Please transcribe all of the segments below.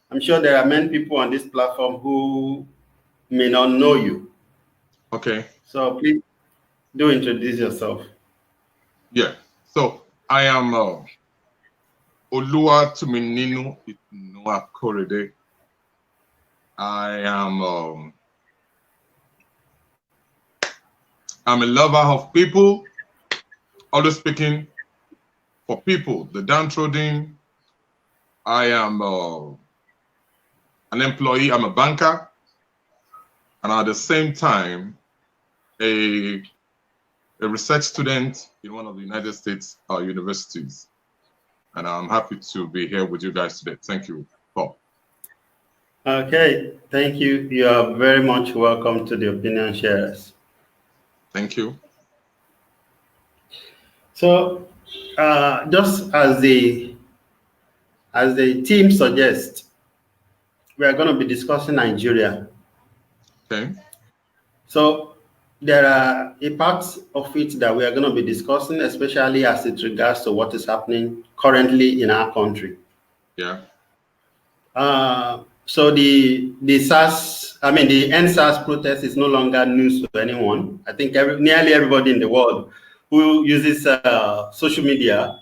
I'm sure there are many people on this platform who may not know you. Okay. So please do introduce yourself. Yeah. So I am Oluwatumininu Itunu Akorede. I am I'm a lover of people, always speaking for people, the downtrodden. I am an employee, I'm a banker, and at the same time, a research student in one of the United States universities. And I'm happy to be here with you guys today. Thank you, Paul. Okay, thank you. You are very much welcome to the Opinion Sharers. Thank you. So, just as the theme suggests, we are going to be discussing Nigeria. Okay. So, there are a part of it that we are going to be discussing, especially as it regards to what is happening currently in our country. Yeah. So the SARS, I mean the NSAS protest is no longer news to anyone. I think nearly everybody in the world who uses social media,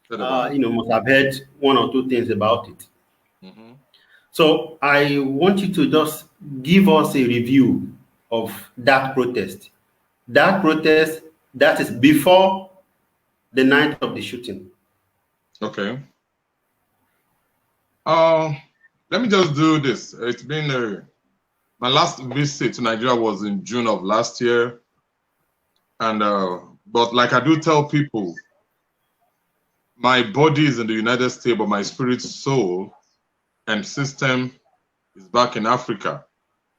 must have heard one or two things about it. Mm-hmm. So I want you to just give us a review of that protest. That protest that is before the night of the shooting. Okay. Let me just do this. It's been my last visit to Nigeria was in June of last year, and but like I do tell people, my body is in the United States, but my spirit, soul, and system is back in Africa.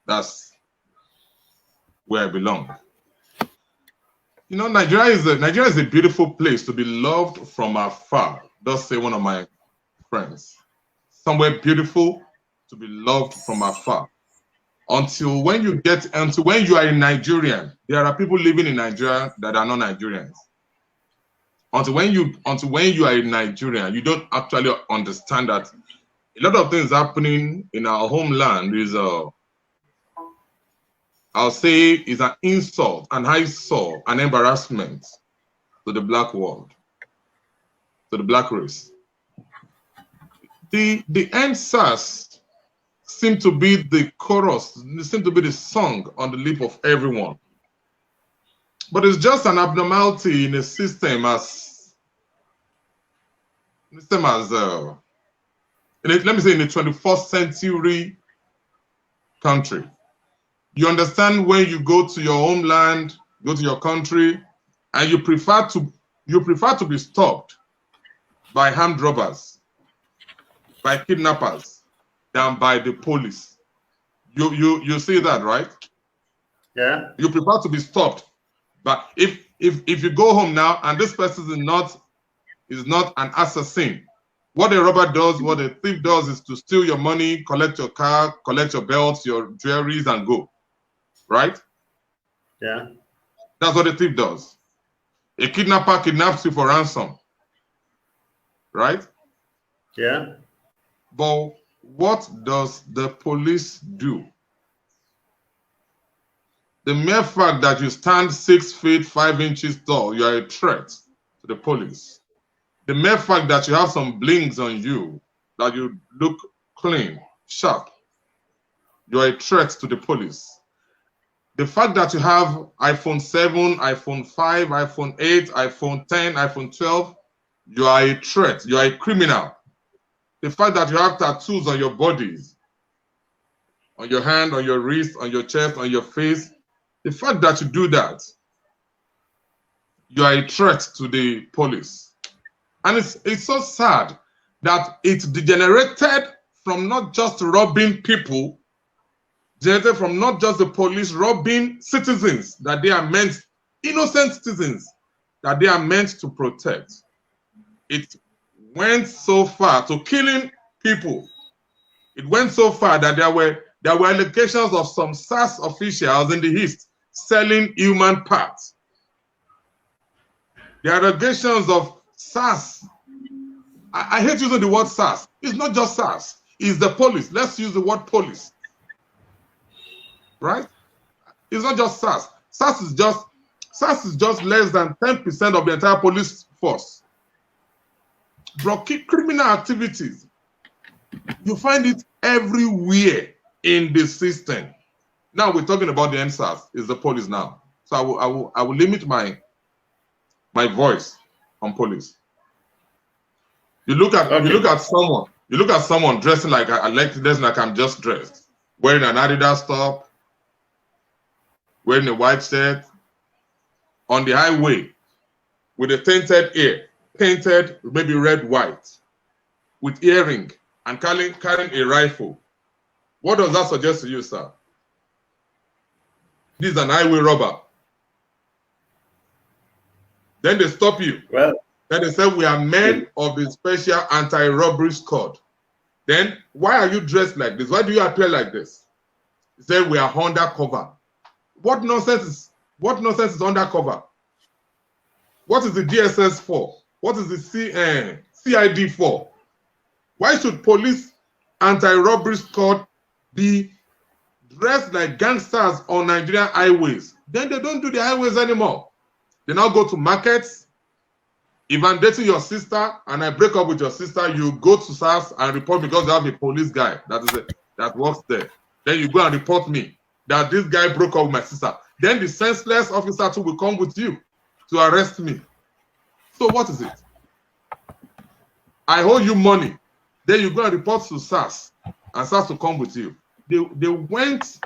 That's where I belong. You know, Nigeria is a beautiful place to be loved from afar. Does say one of my friends. Somewhere beautiful to be loved from afar. Until when you are a Nigerian, there are people living in Nigeria that are not Nigerians. Until when you are a Nigerian, you don't actually understand that a lot of things happening in our homeland is I'll say is an insult, an eyesore, an embarrassment to the black world, to the black race. The NSAS seem to be the chorus, seem to be the song on the lip of everyone. But it's just an abnormality in a system let me say in the 21st century country. You understand when you go to your homeland, go to your country, and you prefer to be stopped by armed robbers, by kidnappers, than by the police. You see that, right? Yeah. You prefer to be stopped. But if you go home now and this person is not an assassin, what a robber does, what a thief does is to steal your money, collect your car, collect your belts, your jewelries, and go. Right? Yeah. That's what a thief does. A kidnapper kidnaps you for ransom. Right? Yeah. But what does the police do? The mere fact that you stand 6 feet 5 inches tall, you are a threat to the police. The mere fact that you have some blings on you, that you look clean, sharp, you are a threat to the police. The fact that you have iPhone 7, iPhone 5, iPhone 8, iPhone 10, iPhone 12, you are a threat, you are a criminal. The fact that you have tattoos on your bodies, on your hand, on your wrist, on your chest, on your face, the fact that you do that, you are a threat to the police. And it's so sad that it degenerated from not just robbing people, degenerated from not just the police robbing citizens that they are meant, innocent citizens that they are meant to protect. It went so far to killing people. It went so far that there were allegations of some SARS officials in the East selling human parts. The allegations of SARS. I hate using the word SARS. It's not just SARS. is the police. Let's use the word police. Right? It's not just SARS. SARS is just less than 10% of the entire police force. Bro, criminal activities, you find it everywhere in the system. Now we're talking about the NSAS, is the police now. So I will limit my voice on police. You look at someone dressing like I'm just dressed, wearing an Adidas top, wearing a white shirt, on the highway with a tinted ear, painted maybe red, white, with earring and carrying a rifle. What does that suggest to you, sir? This is an highway robber. Then they stop you. Well, then they say, we are men of the special anti-robbery squad. Then why are you dressed like this? Why do you appear like this? They say we are undercover. What nonsense is undercover? What is the DSS for? What is the CID for? Why should police anti-robbery squad be dressed like gangsters on Nigerian highways? Then they don't do the highways anymore. They now go to markets. If I'm dating your sister and I break up with your sister, you go to SARS and report because you have a police guy that works there. Then you go and report me that this guy broke up with my sister. Then the senseless officer too will come with you to arrest me. So what is it? I owe you money. Then you go and report to SARS and SARS to come with you. They went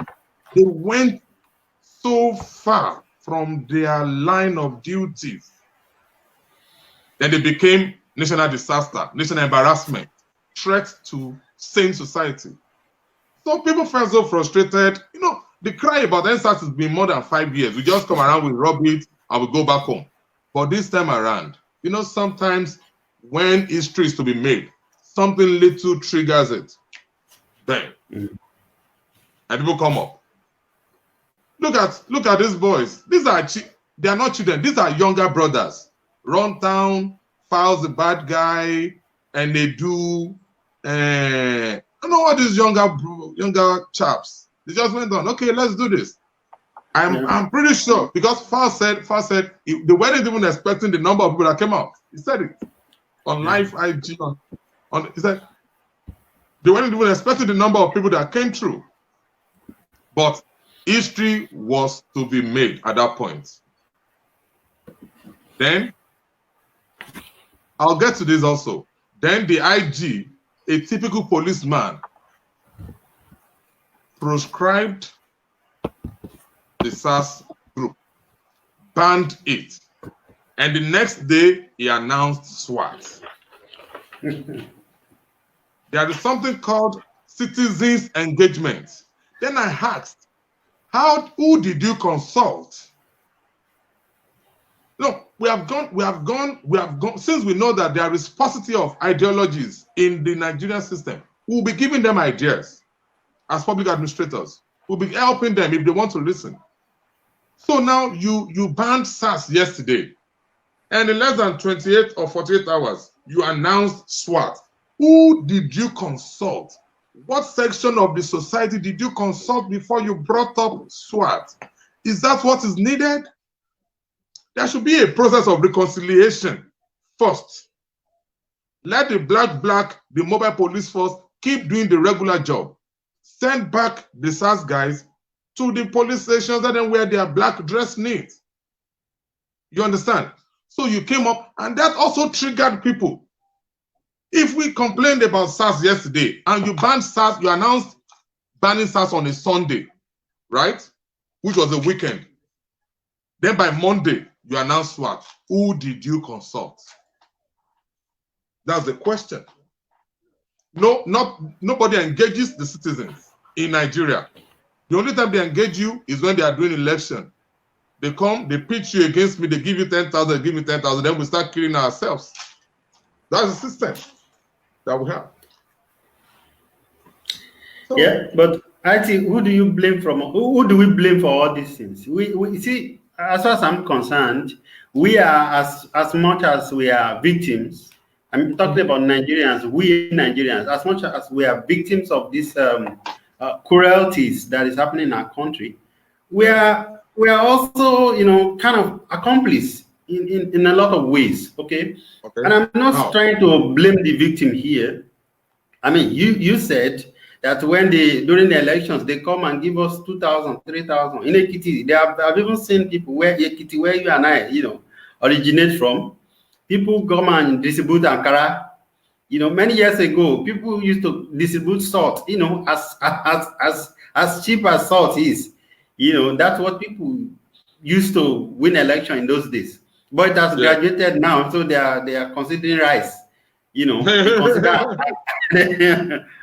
so far from their line of duties. Then they became national disaster, national embarrassment, threat to sane society. So people felt so frustrated. You know, the cry about NSAS has been more than 5 years. We just come around, we rub it, and we go back home. But this time around, you know, sometimes when history is to be made, something little triggers it. Bang. And people come up. Look at these boys. They are not children. These are younger brothers. Run town, files the bad guy, and they do. I don't know what these younger chaps. They just went on. Okay, let's do this. I'm pretty sure because Far said they weren't even expecting the number of people that came out. He said it on live IG he said they weren't even expecting the number of people that came through. But history was to be made at that point. Then I'll get to this also. Then the IG, a typical policeman, proscribed the SARS group, banned it, and the next day he announced SWAT. There is something called citizens engagement. Then I asked, who did you consult? No, we have gone, since we know that there is paucity of ideologies in the Nigerian system, we'll be giving them ideas as public administrators. We'll be helping them if they want to listen. So now you banned SARS yesterday, and in less than 28 or 48 hours, you announced SWAT. Who did you consult? What section of the society did you consult before you brought up SWAT? Is that what is needed? There should be a process of reconciliation first. Let the the mobile police force keep doing the regular job. Send back the SARS guys to the police stations and then wear their black dress neat. You understand? So you came up and that also triggered people. If we complained about SARS yesterday and you banned SARS, you announced banning SARS on a Sunday, right? Which was a weekend. Then by Monday, you announced SWAT. Who did you consult? That's the question. Nobody engages the citizens in Nigeria. The only time they engage you is when they are doing election. They come, they pitch you against me, they give you 10,000, give me 10,000, then we start killing ourselves. That's the system that we have. So, yeah, but I think who do you blame from? Who do we blame for all these things? We see, as far as I'm concerned, we are as much as we are victims, I'm talking about Nigerians, we Nigerians, as much as we are victims of these cruelties that is happening in our country, we are also, you know, kind of accomplice in a lot of ways, okay? And I'm not trying to blame the victim here. I mean, you said that when during the elections, they come and give us 2,000, 3,000. In Ekiti, I've even seen people where Ekiti, where you and I, you know, originate from. People come and distribute Ankara. You know, many years ago, people used to distribute salt, you know, as cheap as salt is. You know, that's what people used to win election in those days. But it has graduated now, so they are considering rice. You know,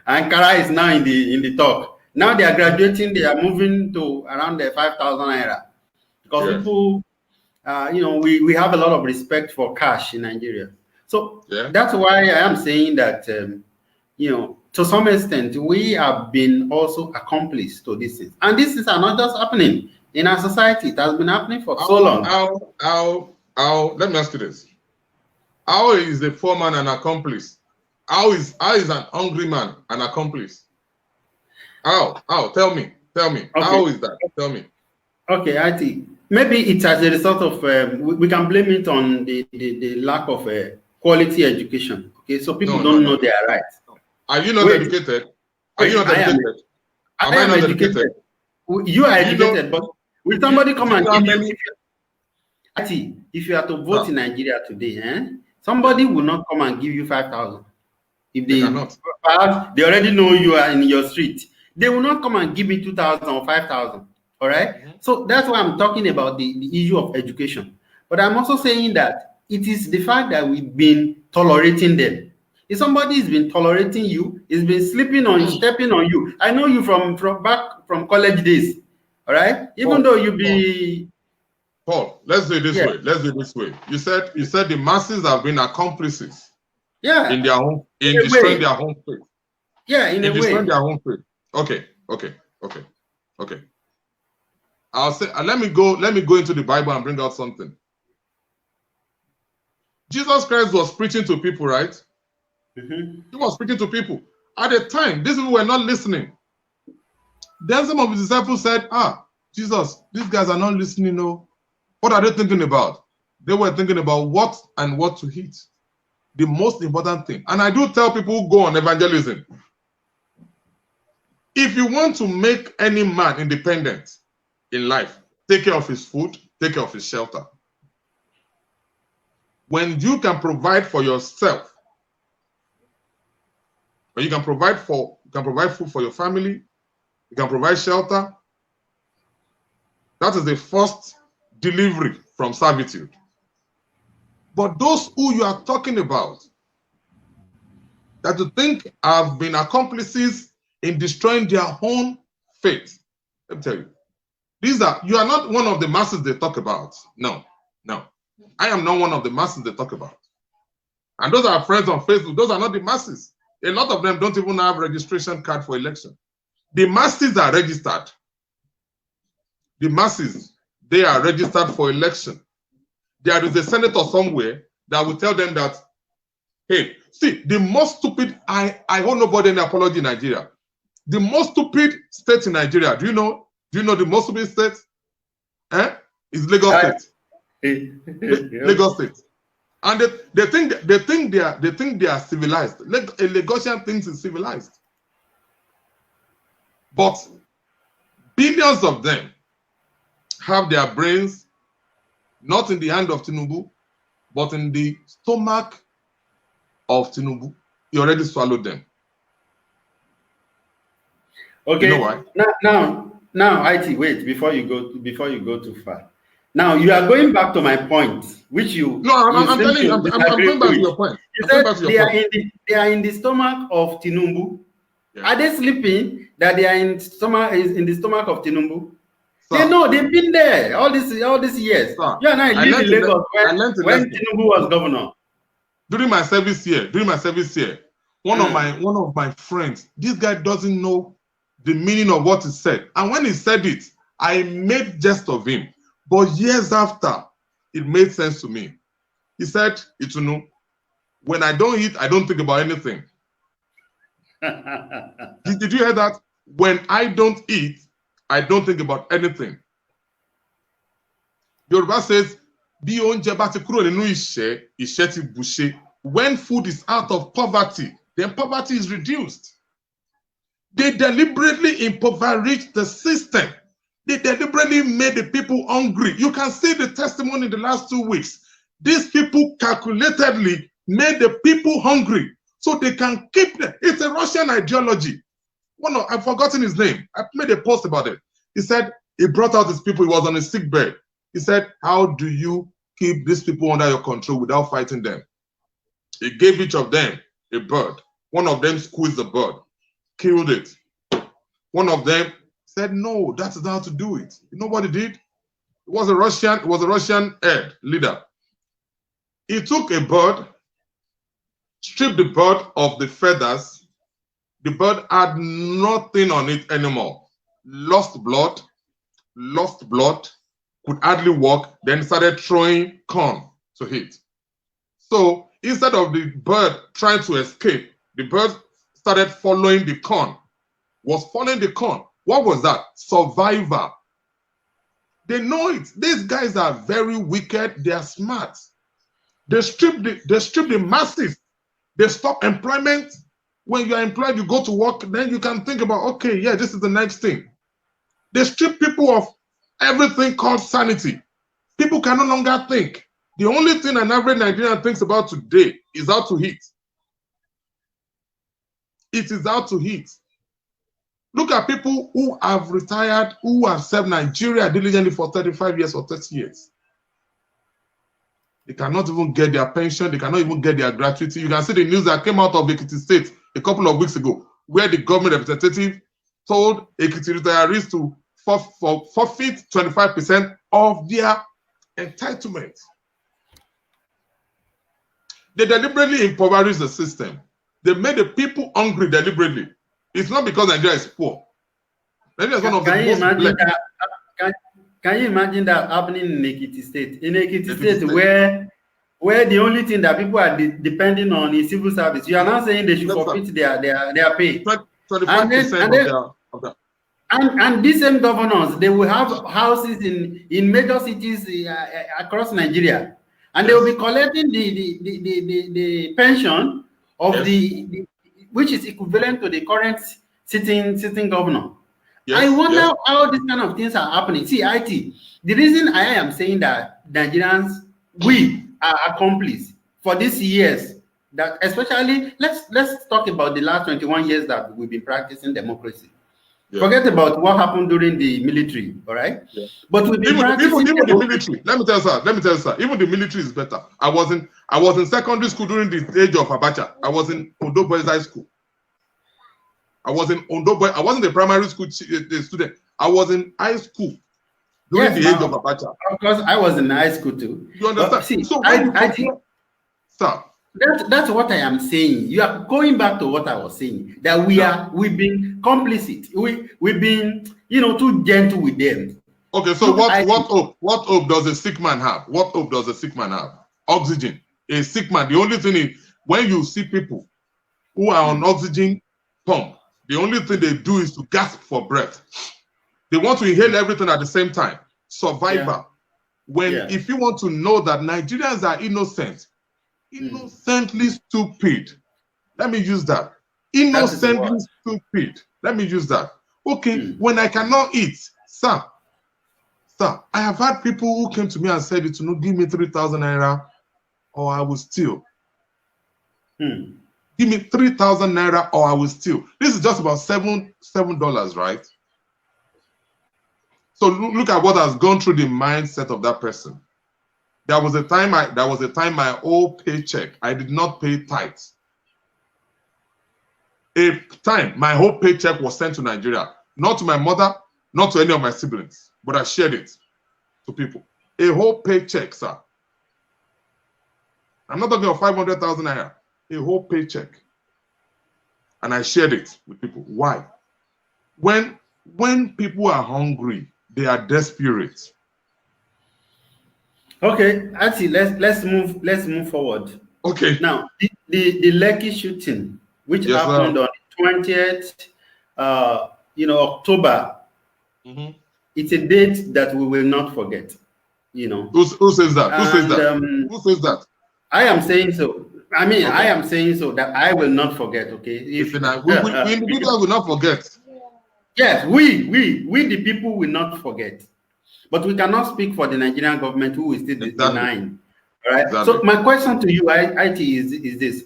Ankara is now in the talk. Now they are graduating, they are moving to around the 5,000 naira. Because people, you know, we have a lot of respect for cash in Nigeria. So that's why I am saying that, you know, to some extent, we have been also accomplice to these things. And these things are not just happening in our society. It has been happening for so long. Let me ask you this. How is a poor man an accomplice? How is an hungry man an accomplice? How? Tell me. Okay. How is that? Tell me. Okay, I think maybe it's as a result of, we can blame it on the lack of quality education. Okay, so people don't know their rights. Are you not educated? Are you not educated? Am I not educated? You are educated, but will somebody come and give you? If you are to vote in Nigeria today, somebody will not come and give you 5,000. If they cannot, perhaps they already know you are in your street. They will not come and give me 2,000 or 5,000. All right. So that's why I'm talking about the issue of education. But I'm also saying that it is the fact that we've been tolerating them. If somebody has been tolerating you, has been sleeping on you, stepping on you. I know you from college days. All right. Even though you be Paul, let's do it this way. Let's do it this way. You said the masses have been accomplices. In their own, in destroying their own faith. In destroying their own faith. Okay. I'll say, let me go into the Bible and bring out something. Jesus Christ was preaching to people, right? He was preaching to people. At the time, these people were not listening. Then some of his disciples said, Jesus, these guys are not listening. No. What are they thinking about? They were thinking about what to eat. The most important thing. And I do tell people who go on evangelism, if you want to make any man independent in life, take care of his food, take care of his shelter. When you can provide for yourself, when you can provide food for your family, you can provide shelter, that is the first delivery from servitude. But those who you are talking about, that you think have been accomplices in destroying their own faith, let me tell you, you are not one of the masses they talk about. No. I am not one of the masses they talk about. And those are friends on Facebook. Those are not the masses. A lot of them don't even have registration card for election. The masses are registered. The masses, they are registered for election. There is a senator somewhere that will tell them that, hey, see, the most stupid, I owe nobody any apology in Nigeria. The most stupid state in Nigeria, do you know the most stupid state? Is Lagos State. Lagos State. And they think they are civilized. A Lagosian thinks it's civilized. But billions of them have their brains not in the hand of Tinubu, but in the stomach of Tinubu. He already swallowed them. Okay. You know why? Now, IT, wait, before you go too far. Now you are going back to my point, which you. No, I'm telling you, I'm going back to your point. You said they are in the stomach of Tinubu. Yeah. Are they sleeping that they are in the stomach of Tinubu? They know, they've been there all these years. Sir, you and I lived in Lagos when Tinubu was governor. During my service year, one of my friends, this guy doesn't know the meaning of what he said. And when he said it, I made jest of him. But years after, it made sense to me. He said, Itunu, When I don't eat, I don't think about anything. Did you hear that? When I don't eat, I don't think about anything. Yoruba says, "Bí oúnjẹ bá ti kúrò nínú ìṣẹ́, ìṣẹ́ ti bùṣe." When food is out of poverty, then poverty is reduced. They deliberately impoverished the system. They deliberately made the people hungry. You can see the testimony in the last 2 weeks. These people calculatedly made the people hungry so they can keep them. It's a Russian ideology. I've forgotten his name. I made a post about it. He said he brought out his people. He was on a sick bed. He said, "How do you keep these people under your control without fighting them?" He gave each of them a bird. One of them squeezed the bird, killed it. One of them said, "No, that's not how to do it." You know what he did? It was a Russian head leader. He took a bird, stripped the bird of the feathers. The bird had nothing on it anymore. Lost blood, could hardly walk, then started throwing corn to eat. So instead of the bird trying to escape, the bird started following the corn. Was following the corn. What was that? Survivor. They know it. These guys are very wicked. They are smart. They strip the masses. They stop employment. When you are employed, you go to work, then you can think about, okay, yeah, this is the next thing. They strip people of everything called sanity. People can no longer think. The only thing an average Nigerian thinks about today is how to eat. It is how to eat. Look at people who have retired, who have served Nigeria diligently for 35 years or 30 years. They cannot even get their pension. They cannot even get their gratuity. You can see the news that came out of Ekiti State a couple of weeks ago, where the government representative told Ekiti retirees to forfeit 25% of their entitlement. They deliberately impoverished the system. They made the people hungry deliberately. It's not because Nigeria is poor. Nigeria is one of the most blessed. Can you imagine that happening in Ekiti State? In Ekiti State, where the only thing that people are depending on is civil service. You are not saying they should forfeit their pay. 25% of that. And these same governors, they will have houses in major cities across Nigeria, and they will be collecting the pension of the which is equivalent to the current sitting governor. Yes, I wonder how these kind of things are happening. See, IT, the reason I am saying that Nigerians, we are accomplices for these years, that especially, let's talk about the last 21 years that we've been practicing democracy. Yeah. Forget about what happened during the military, all right? Yeah. But we've been practicing even the military. Let me tell you, sir. Even the military is better. I was in secondary school during the age of Abacha. I was in Ondo Boys High School. I was in Ondo Boys. I wasn't a primary school student. I was in high school during the age of Abacha. Of course, I was in high school too. You understand? But see, so I think, sir. That's what I am saying. You are going back to what I was saying, that we've been complicit. We've been, too gentle with them. Okay, so what hope does a sick man have? What hope does a sick man have? Oxygen. A sick man, the only thing is, when you see people who are on oxygen pump, the only thing they do is to gasp for breath. They want to inhale everything at the same time. Survivor. Yeah. If you want to know that Nigerians are innocently stupid. Let me use that. Innocently stupid. Let me use that. Okay, when I cannot eat, sir, I have had people who came to me and said, Itunu, give me 3,000 naira or I will steal. Give me 3,000 naira or I will steal. This is just about $7, right? So look at what has gone through the mindset of that person. There was a time my whole paycheck, I did not pay tithes. A time my whole paycheck was sent to Nigeria, not to my mother, not to any of my siblings, but I shared it to people. A whole paycheck, sir. I'm not talking about 500,000 naira. A whole paycheck. And I shared it with people. Why? When people are hungry, they are desperate. Okay, actually, let's move forward. Okay. Now, the Lekki shooting, which happened on the 20th, October, it's a date that we will not forget. Who says that? Who says that? Who says that? I am saying so. I mean, okay. I am saying so that I will not forget. Okay. We individuals will not forget. Yes, we the people will not forget. But we cannot speak for the Nigerian government, who is still denying. All right. Exactly. So my question to you, IT, is this: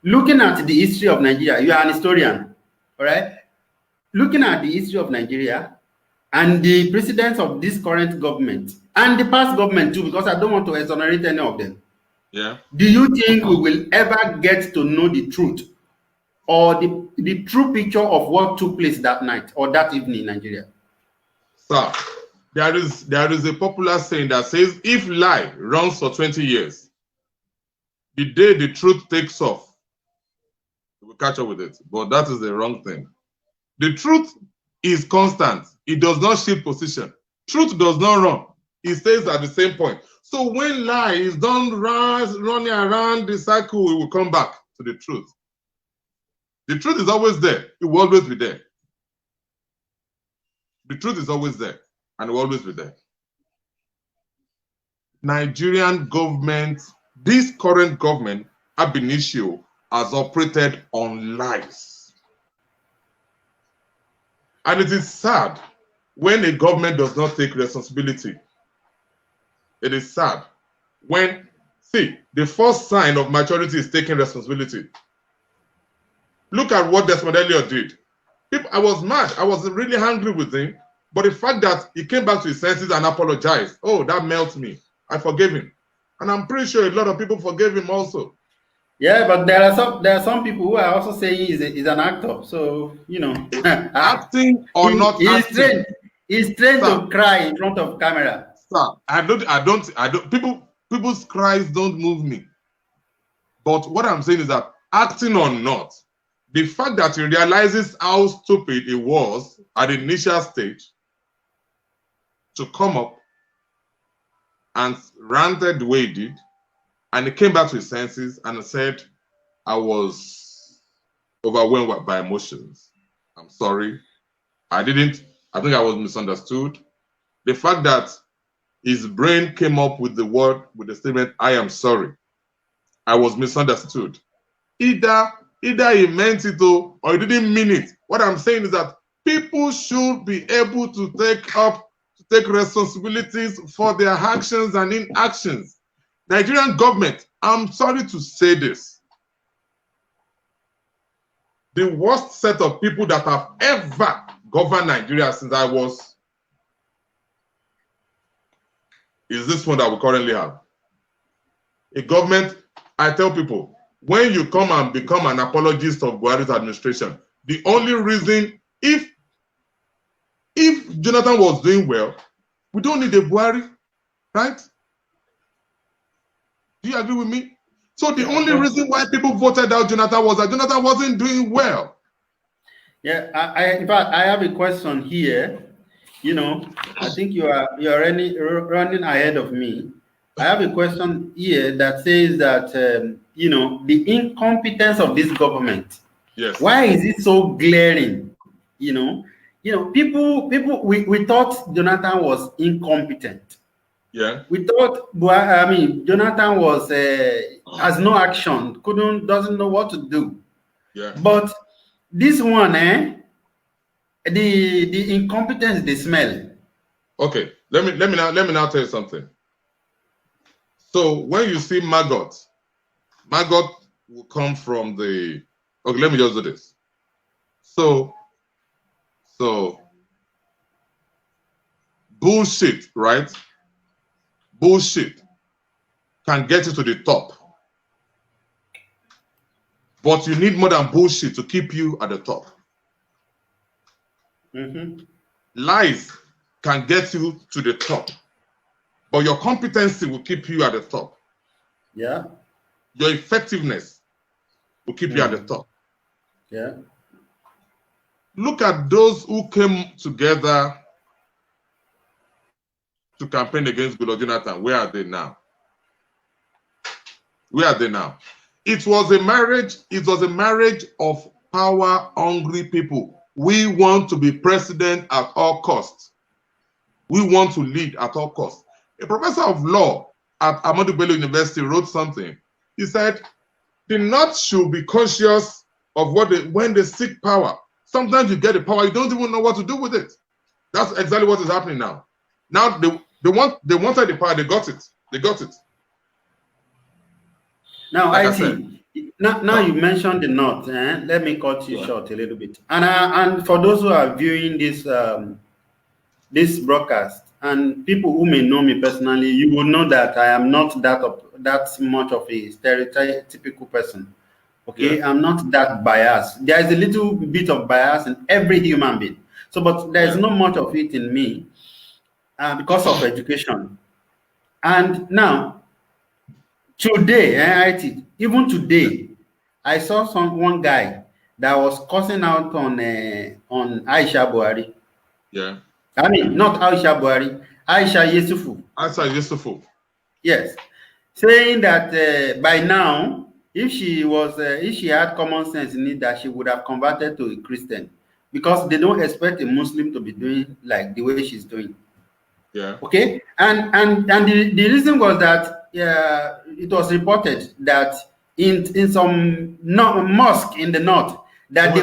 looking at the history of Nigeria, you are an historian, all right? Looking at the history of Nigeria and the presidents of this current government and the past government too, because I don't want to exonerate any of them. Yeah. Do you think we will ever get to know the truth or the true picture of what took place that night or that evening in Nigeria? Sir, there is a popular saying that says, if lie runs for 20 years, the day the truth takes off, we'll catch up with it. But that is the wrong thing. The truth is constant. It does not shift position. Truth does not run. It stays at the same point. So when lie is done running around the cycle, we will come back to the truth. The truth is always there. It will always be there. The truth is always there, and it will always be there. Nigerian government, this current government, ab initio, has operated on lies. And it is sad when a government does not take responsibility. It is sad when, see, the first sign of maturity is taking responsibility. Look at what Desmond Elliott did. I was mad. I was really angry with him. But the fact that he came back to his senses and apologized, oh, that melts me. I forgave him. And I'm pretty sure a lot of people forgave him also. Yeah, but there are some people who are also saying he's an actor. So, acting or not acting. He's trained to cry in front of camera. Sir, people's cries don't move me. But what I'm saying is that acting or not, the fact that he realizes how stupid it was at the initial stage to come up and ranted the way he did, and he came back to his senses and said, I was overwhelmed by emotions. I'm sorry. I think I was misunderstood. The fact that his brain came up with the statement, I am sorry. I was misunderstood. Either he meant it or he didn't mean it. What I'm saying is that people should be able to take responsibilities for their actions and inactions. Nigerian government, I'm sorry to say this, the worst set of people that have ever governed Nigeria since I was is this one that we currently have. A government, I tell people, when you come and become an apologist of Buhari's administration, the only reason, if Jonathan was doing well, we don't need a Buhari, right? Do you agree with me? So the only reason why people voted out Jonathan was that Jonathan wasn't doing well. Yeah, in fact, I have a question here. I think you are running ahead of me. I have a question here that says that the incompetence of this government. Yes. Why is it so glaring? People. We thought Jonathan was incompetent. Yeah. We thought, Jonathan was has no action, doesn't know what to do. Yeah. But this one, the incompetence they smell. Okay, let me now tell you something. So when you see maggot will come from the. Okay, let me just do this. So bullshit, right? Bullshit can get you to the top. But you need more than bullshit to keep you at the top. Lies can get you to the top. But your competency will keep you at the top. Yeah. Your effectiveness will keep you at the top. Yeah. Look at those who came together to campaign against Goodluck Jonathan. Where are they now? Where are they now? It was a marriage. It was a marriage of power-hungry people. We want to be president at all costs. We want to lead at all costs. A professor of law at Ahmadu Bello University wrote something. He said, the North should be conscious of when they seek power. Sometimes you get the power, you don't even know what to do with it. That's exactly what is happening now. Now they wanted the power, they got it. They got it. Now, like now you mentioned the North. Let me cut you short a little bit. And for those who are viewing this this broadcast, and people who may know me personally, you will know that I am not that much of a stereotypical person. Okay, yeah. I'm not that biased. There is a little bit of bias in every human being. So, but there is not much of it in me because of education. And now, today, even today, I saw one guy that was cussing out on Aisha Buhari. Yeah. I mean, not Aisha Buhari, Aisha Yesufu. Aisha Yesufu. Yes, saying that by now, if she had common sense in it, that she would have converted to a Christian, because they don't expect a Muslim to be doing like the way she's doing. Yeah. Okay. And the reason was that it was reported that in some mosque in the north that they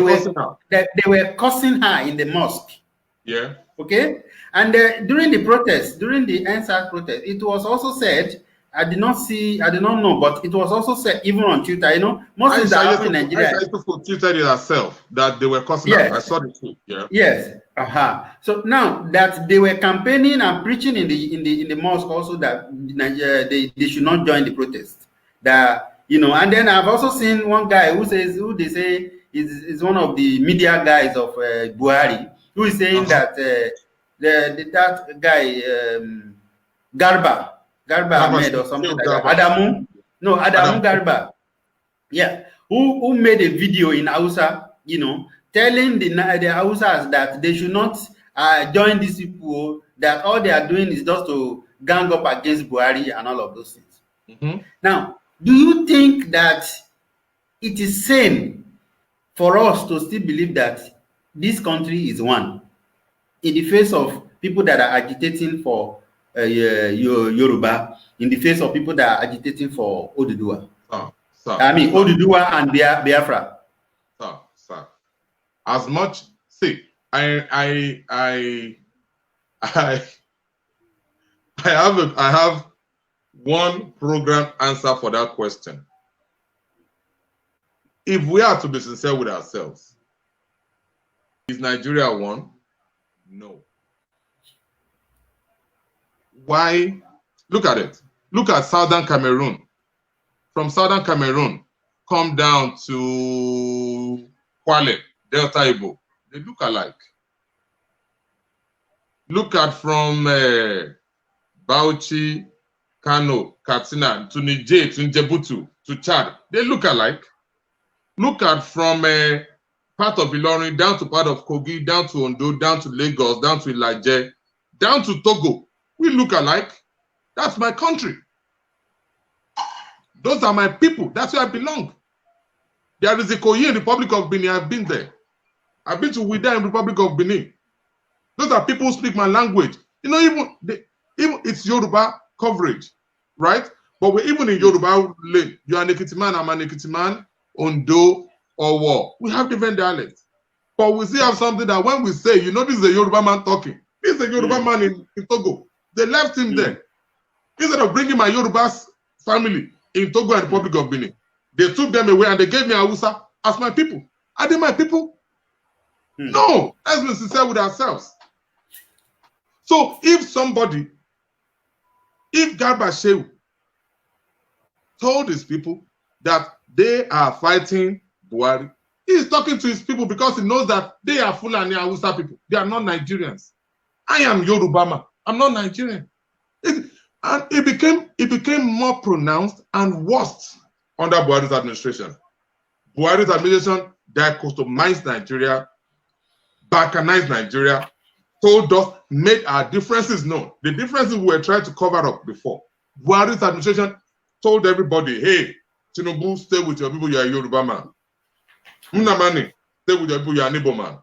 were cursing her in the mosque. Yeah. Okay. And during the protest, during the NSAS protest, it was also said, I did not know, but it was also said even on Twitter, you know, most things that happen in Nigeria. I tweeted it herself that they were cursing her. I saw the tweet. Yeah. Yes. So now that they were campaigning and preaching in the mosque also that they should not join the protest. That, you know, and then I've also seen one guy who they say is one of the media guys of Buhari, who is saying that that guy Garba Ahmed or something like that. Adamu Garba. Yeah. Who made a video in Hausa, you know, telling the Hausas that they should not join these people, that all they are doing is just to gang up against Buhari and all of those things. Mm-hmm. Now, do you think that it is sane for us to still believe that this country is one in the face of people that are agitating for Yoruba, in the face of people that are agitating for Oduduwa? I mean, Oduduwa and Biafra. Sir. As much, see, I have one program answer for that question. If we are to be sincere with ourselves, is Nigeria one? No. Why? Look at it. Look at Southern Cameroon. From Southern Cameroon, come down to Kwale, Delta Igbo. They look alike. Look at from Bauchi, Kano, Katsina, to Niger, to Djibouti, to Chad. They look alike. Look at from part of Ilorin down to part of Kogi, down to Ondo, down to Lagos, down to Ilaje, down to Togo. We look alike. That's my country. Those are my people. That's where I belong. There is a Ikoyi in the Republic of Benin. I've been there. I've been to Wida in the Republic of Benin. Those are people who speak my language. You know, even it's Yoruba coverage, right? But we're even in Yoruba, you're an Ekiti man, I'm an Ekiti man, Ondo, or War. We have different dialects. But we still have something that when we say, you know, this is a Yoruba man talking. This is a Yoruba man in Togo. They left him there. Instead of bringing my Yoruba family in Togo and Republic of Benin, they took them away and they gave me Hausa as my people. Are they my people? No. Let's be sincere with ourselves. So if Garba Shehu told his people that they are fighting Buhari, he is talking to his people because he knows that they are Fulani Hausa people. They are not Nigerians. I am Yoruba man. I'm not Nigerian. And it became more pronounced and worse under Buhari's administration. Buhari's administration dichotomized Nigeria, balkanized Nigeria, told us, made our differences known. The differences we were trying to cover up before. Buhari's administration told everybody, hey, Tinubu, stay with your people, you are a Yoruba man. Mnamani, stay with your people, you are an Igbo man.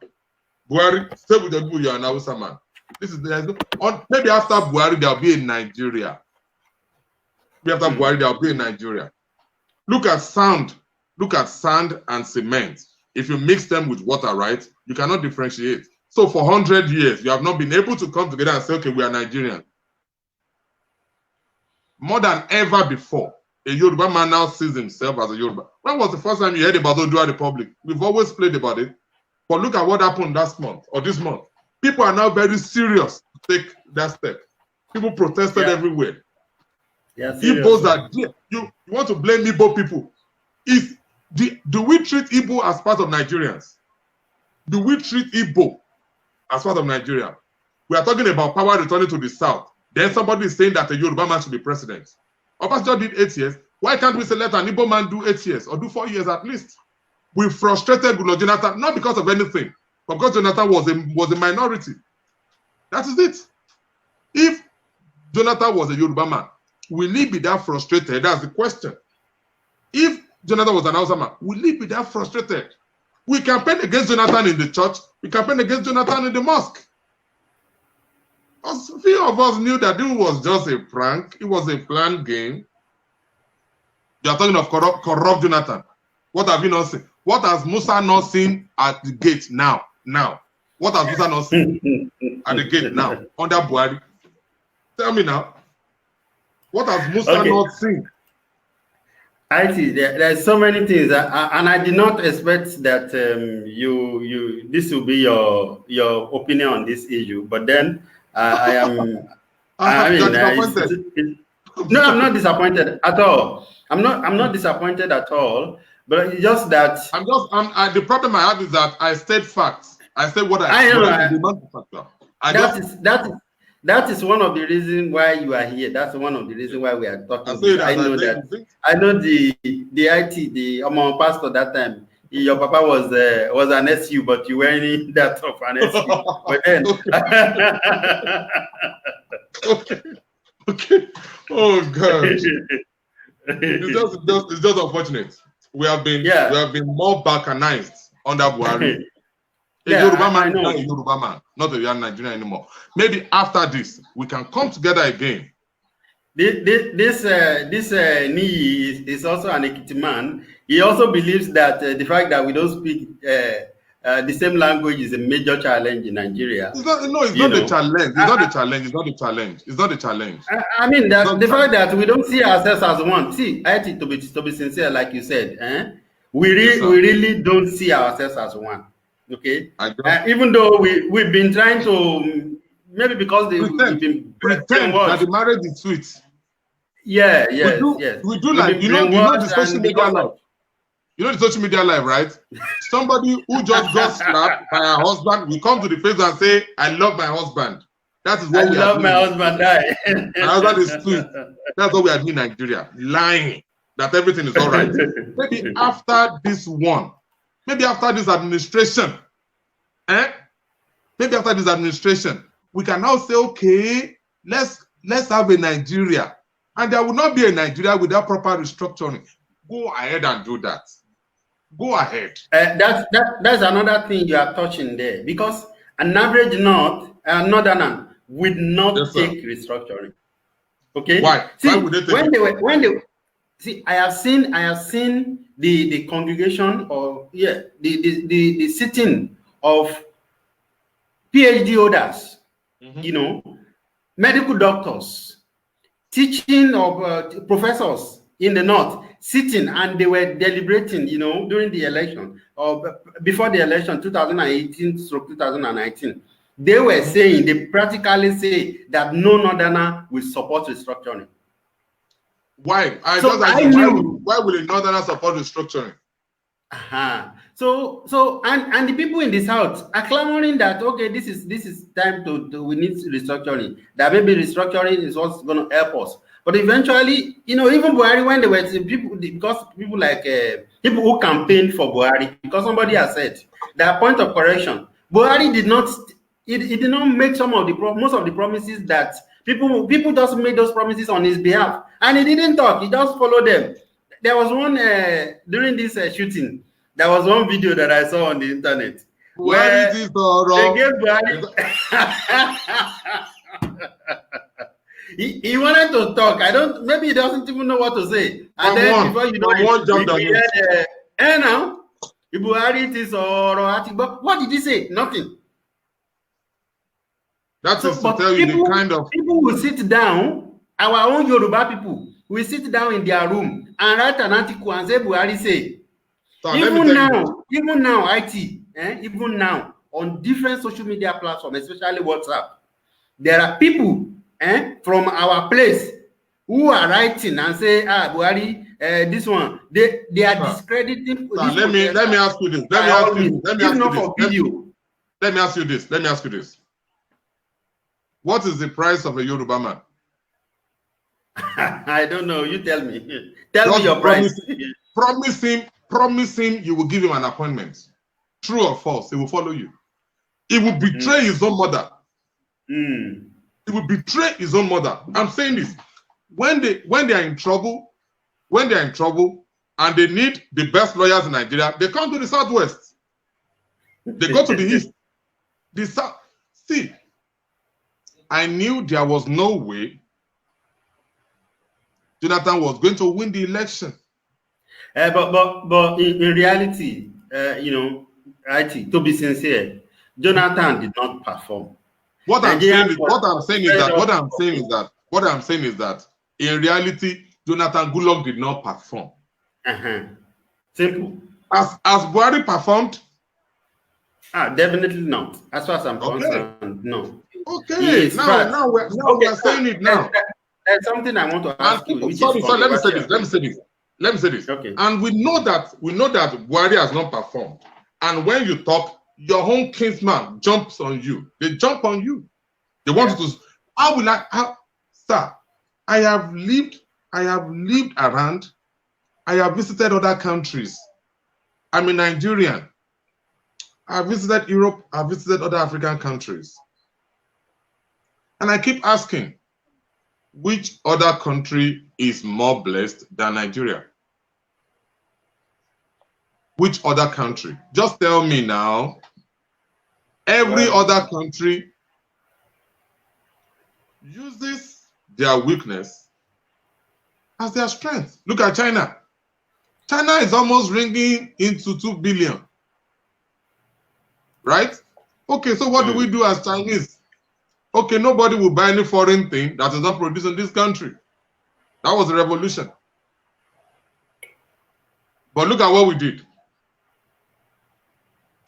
Buhari, stay with your people, you are an Hausa man. This is maybe after Buhari, there will be in Nigeria. Maybe after Buhari, there will be in Nigeria. Look at sand and cement. If you mix them with water, right, you cannot differentiate. So for 100 years, you have not been able to come together and say, okay, we are Nigerian. More than ever before, a Yoruba man now sees himself as a Yoruba. When was the first time you heard about Odua Republic? We've always played about it. But look at what happened last month or this month. People are now very serious to take that step. People protested everywhere. Yeah, Igbos are there. You want to blame Igbo people. Do we treat Igbo as part of Nigerians? Do we treat Igbo as part of Nigeria? We are talking about power returning to the south. Then somebody is saying that a Yoruba man should be president. Obasanjo did 8 years. Why can't we say let an Igbo man do 8 years or do 4 years at least? We frustrated Goodluck Jonathan, not because of anything, but because Jonathan was a minority. That is it. If Jonathan was a Yoruba man, will he be that frustrated? That's the question. If Jonathan was an Hausa man, will he be that frustrated? We campaigned against Jonathan in the church. We campaigned against Jonathan in the mosque. A few of us knew that it was just a prank. It was a planned game. You are talking of corrupt Jonathan. What have you not seen? What has Musa not seen at the gate now? What has Musa not seen at the gate now? Under Buhari. Tell me now. What has Musa not seen? I see. There's so many things, and I did not expect that this will be your opinion on this issue. But then I am. No, I'm not disappointed at all. I'm not disappointed at all. But it's just that the problem I have is that I state facts. I said what I know. That is one of the reasons why you are here. That's one of the reasons why we are talking. I know the IT, the Amon pastor that time. Your papa was an SU, but you weren't in that of an SU. But then, okay. Oh God, it's just unfortunate. We have been more balkanized under Buhari. Yoruba man is not a Yoruba man, not a Nigerian anymore. Maybe after this, we can come together again. This Nig is also an Ekiti man. He also believes that the fact that we don't speak the same language is a major challenge in Nigeria. It's not the challenge. It's not the challenge. It's not the challenge. It's not the challenge. I mean, the fact that we don't see ourselves as one. See, I think to be sincere, like you said, we really don't see ourselves as one. Okay, even though we've been trying to, maybe because we've been pretend that the marriage is sweet. Yes. We do like you know the social media life. You know the social media life, right? Somebody who just got slapped by her husband will come to the face and say, "I love my husband." That is what we are doing. I love my husband. My husband is sweet. That's what we are doing in Nigeria, lying that everything is all right. Maybe after this one. Maybe after this administration, we can now say, okay, let's have a Nigeria. And there will not be a Nigeria without proper restructuring. Go ahead and do that. Go ahead. That's another thing you are touching there. Because an average northerner would not take restructuring. Okay? Why? See, Why would they take see, I have seen the congregation or the sitting of PhD holders, medical doctors, teaching of professors in the north, sitting, and they were deliberating, during the election or before the election 2018-2019. They were saying, they practically say that no northerner will support restructuring. Why? Why will a northerner support restructuring? So and the people in the south are clamoring that okay, this is time we need restructuring. That maybe restructuring is what's going to help us. But eventually, even Buhari, when they were people who campaigned for Buhari, because somebody has said that point of correction, Buhari did not make most of the promises that people just made those promises on his behalf, and he didn't talk. He just followed them. there was one during this shooting. There was one video that I saw on the internet where they gave Buhari. He wanted to talk. Maybe he doesn't even know what to say. And then before you know it, now Buhari is but what did he say? Nothing. That is to tell you the kind of people will sit down. Our own Yoruba people will sit down in their room and write an article and say Buhari say. So even now, even now on different social media platforms, especially WhatsApp, there are people from our place who are writing and say, Buhari, this one, they are discrediting. Let me ask you this. Let me ask you this. What is the price of a Yoruba man? I don't know. You tell me. Tell me your price. Promise him you will give him an appointment. True or false, he will follow you. He will betray his own mother. He will betray his own mother. I'm saying this. When they are in trouble, and they need the best lawyers in Nigeria, they come to the Southwest. They go to the East. The South. See, I knew there was no way Jonathan was going to win the election. But in reality, to be sincere, Jonathan did not perform. What I'm saying is that in reality, Jonathan Goodluck did not perform. Simple. As Buhari performed? Definitely not. As far as I'm concerned, no. Okay, now we are saying it now. There's something I want to ask you. Sorry, let me say this. Okay. And we know that Buhari has not performed. And when you talk, your own kinsman jumps on you. They jump on you. They want you to. Sir, I have lived around. I have visited other countries. I'm a Nigerian. I have visited Europe. I have visited other African countries. And I keep asking, which other country is more blessed than Nigeria? Which other country? Just tell me now. Every other country uses their weakness as their strength. Look at China. China is almost ringing into 2 billion. Right? Okay, so what do we do as Chinese? Okay, nobody will buy any foreign thing that is not produced in this country. That was the revolution. But look at what we did.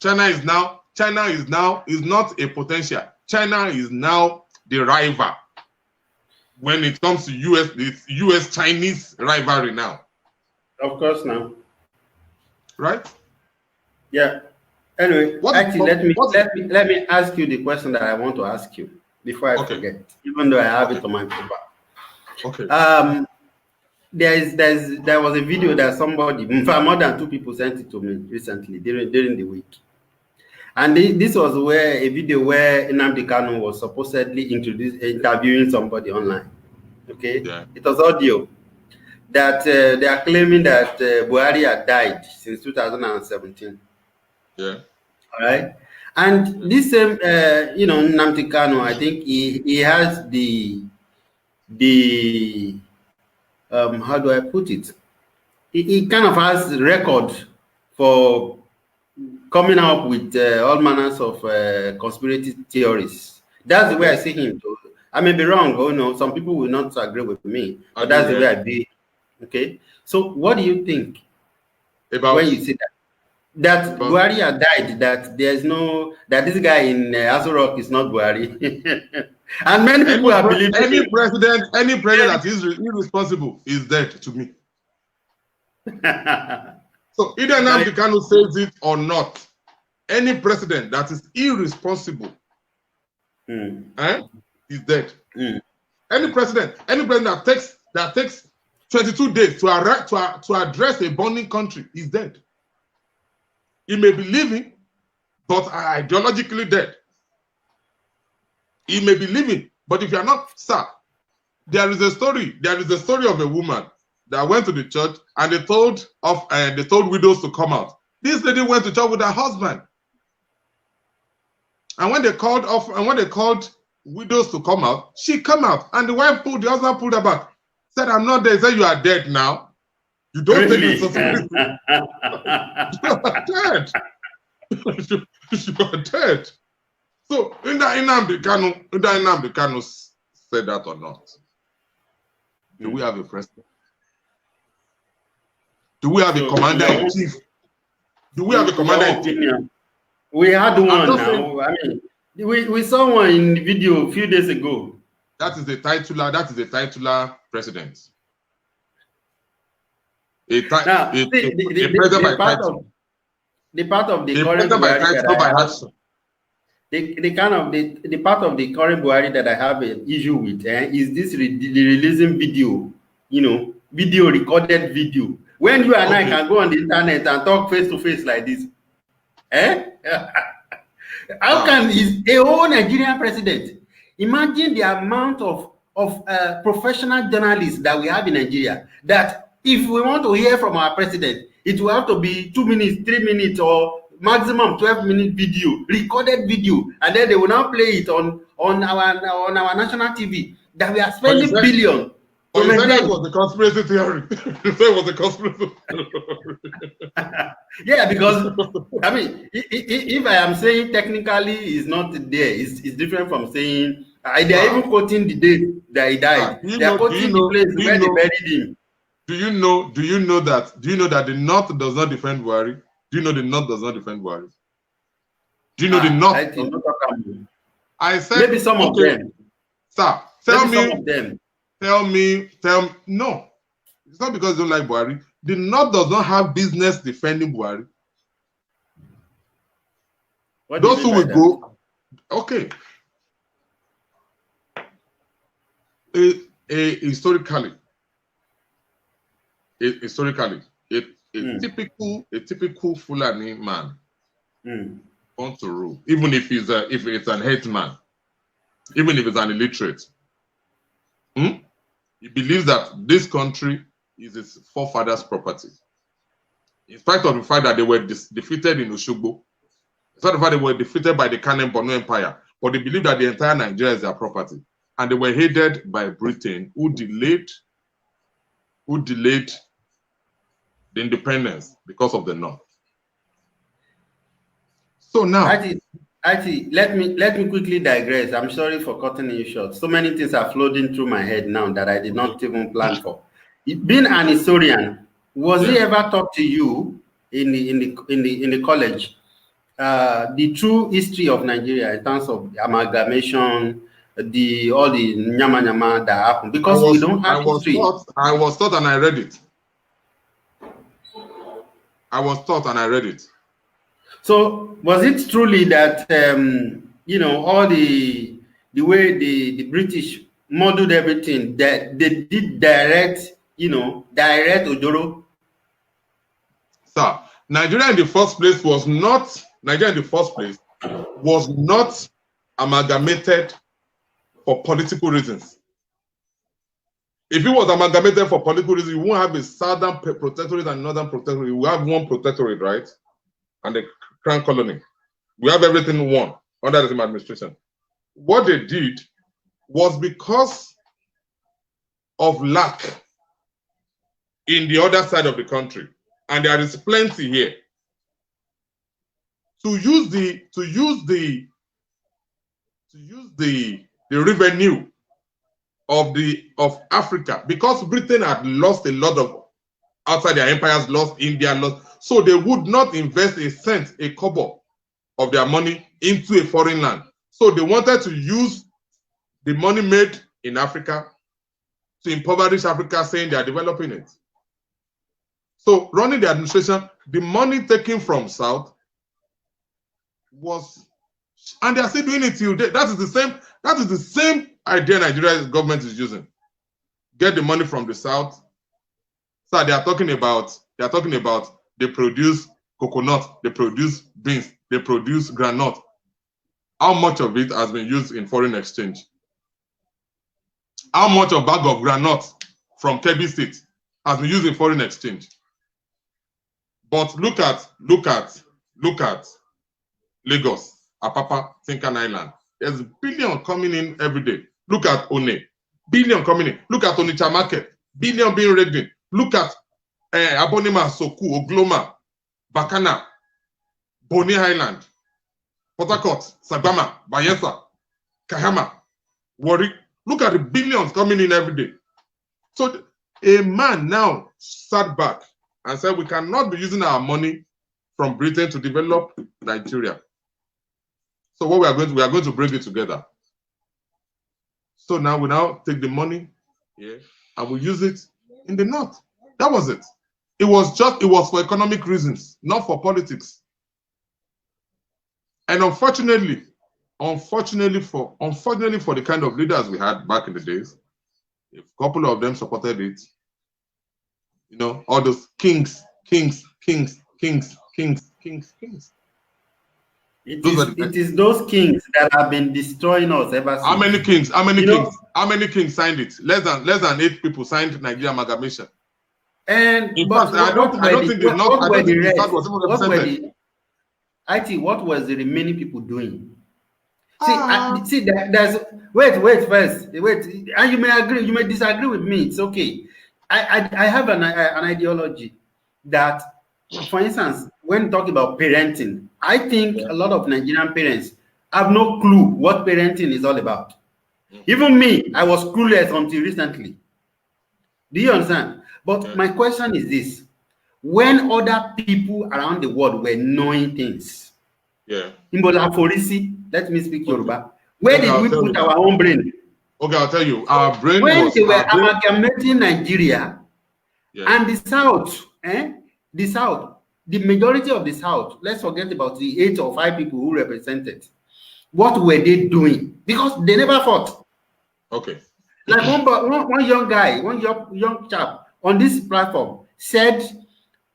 China is not a potential. China is now the rival when it comes to US-Chinese rivalry now. Of course now. Right? Yeah. Anyway, let me ask you the question that I want to ask you before I forget, even though I have it on my paper. Okay. There was a video that somebody, in fact, more than 2 people sent it to me recently during the week. And this was a video where Nnamdi Kanu was supposedly interviewing somebody online. Okay? Yeah. It was audio that they are claiming that Buhari had died since 2017. Yeah. All right. And this same, Nnamdi Kanu, I think he has the how do I put it? He kind of has record for coming up with all manners of conspiracy theories. That's the way I see him. I may be wrong. Some people will not agree with me, but that's the way I be. Okay. So, what do you think about when you see that Buhari had died? That this guy in Aso Rock is not Buhari, and many people are believing any president that is irresponsible is dead to me. So either Nnamdi Kanu says it or not, any president that is irresponsible is dead. Any president that takes 22 days to address a burning country is dead. He may be living, but ideologically dead. He may be living, but if you are not, sir, there is a story of a woman that went to the church and they told widows to come out. This lady went to church with her husband. And when they called widows to come out, she came out, and the husband pulled her back. Said, "I'm not there." He said, "You are dead now. You don't take responsibility. You are dead. You are dead." So, Nnamdi Kanu said that or not? Do we have a president? Do we have a commander-in-chief? Do we have a commander-in-chief? We had one now. I mean, we saw one in the video a few days ago. That is the titular president. The part of the current Buhari that I have an issue with is this the releasing video, video recorded video. When you and I can go on the internet and talk face to face like this, how can a whole Nigerian president? Imagine the amount of professional journalists that we have in Nigeria, that if we want to hear from our president, it will have to be 2 minutes, 3 minutes, or maximum 12-minute video, recorded video, and then they will now play it on our national TV. That we are spending billions. You said that was the conspiracy theory. You said it was a conspiracy theory. Yeah, because I mean, if I am saying technically is not there, it's different from saying they are even quoting the date that he died. They are quoting the place where they buried him. Do you know that the North does not defend Buhari? Do you know the North does not defend Buhari? Do you know the North? I said maybe some of them. Sir, some of them. Tell me, no. It's not because they don't like Buhari. The North does not have business defending Buhari. Those who will go, okay. Historically, a typical Fulani man wants to rule, even if it's an hate man, even if it's an illiterate. He believes that this country is his forefathers' property. In spite of the fact that they were defeated in Oshogbo, in spite of the fact they were defeated by the Kanem Borno Empire, but they believe that the entire Nigeria is their property. And they were hated by Britain, who delayed the independence because of the North. So now, let me quickly digress. I'm sorry for cutting you short. So many things are floating through my head now that I did not even plan for. Being an historian, was he ever taught to you in the college the true history of Nigeria in terms of amalgamation, all the nyama nyama that happened? Because we don't have history. I was taught and I read it. So was it truly that all the way the British modeled everything, that they did direct Ojoro? Sir, Nigeria in the first place was not amalgamated for political reasons. If it was amalgamated for political reasons, you won't have a southern protectorate and northern protectorate. You have one protectorate, right? And the Crown Colony. We have everything one under the same administration. What they did was because of lack in the other side of the country, and there is plenty here. To use the revenue of Africa, because Britain had lost a lot of outside their empires, lost India, lost. So they would not invest a cent, a kobo of their money into a foreign land. So they wanted to use the money made in Africa to impoverish Africa, saying they are developing it. So running the administration, the money taken from South was, and they are still doing it till today. That is the same idea Nigeria's government is using. Get the money from the South. So they are talking about they produce coconut, they produce beans, they produce granite. How much of it has been used in foreign exchange? How much of bag of granite from Kebbi State has been used in foreign exchange. But look at Lagos, Apapa, Tinkan Island. There's billion coming in every day. Look at One, billion coming in. Look at Onitsha Market, billion being rigged in. Look at Abonima, Soku, Ogloma, Bakana, Bonny Island, Port Harcourt, Sagama, Bayelsa, Kahama, Warwick. Look at the billions coming in every day. So a man now sat back and said, we cannot be using our money from Britain to develop Nigeria. So what we are going to bring it together. So now we take the money, and we use it in the north. That was it. It was for economic reasons, not for politics. And unfortunately for the kind of leaders we had back in the days, a couple of them supported it. You know, all those kings. It is those kings that have been destroying us ever since. How many kings? How many kings signed it? Less than 8 people signed Nigeria amalgamation. And what was the remaining people doing? There's wait first, and you may agree, you may disagree with me. It's okay. I have an ideology that, for instance, when talking about parenting, I think a lot of Nigerian parents have no clue what parenting is all about. Even me, I was clueless until recently. Do you understand? But my question is this: when other people around the world were knowing things, Imbola Forisi, let me speak Yoruba. Where did we put our own brain? Okay, I'll tell you. Our brain when they were amalgamating Nigeria and the South, the majority of the South, let's forget about the 8 or 5 people who represented. What were they doing? Because they never fought. Okay. Like one young guy, one young chap on this platform said,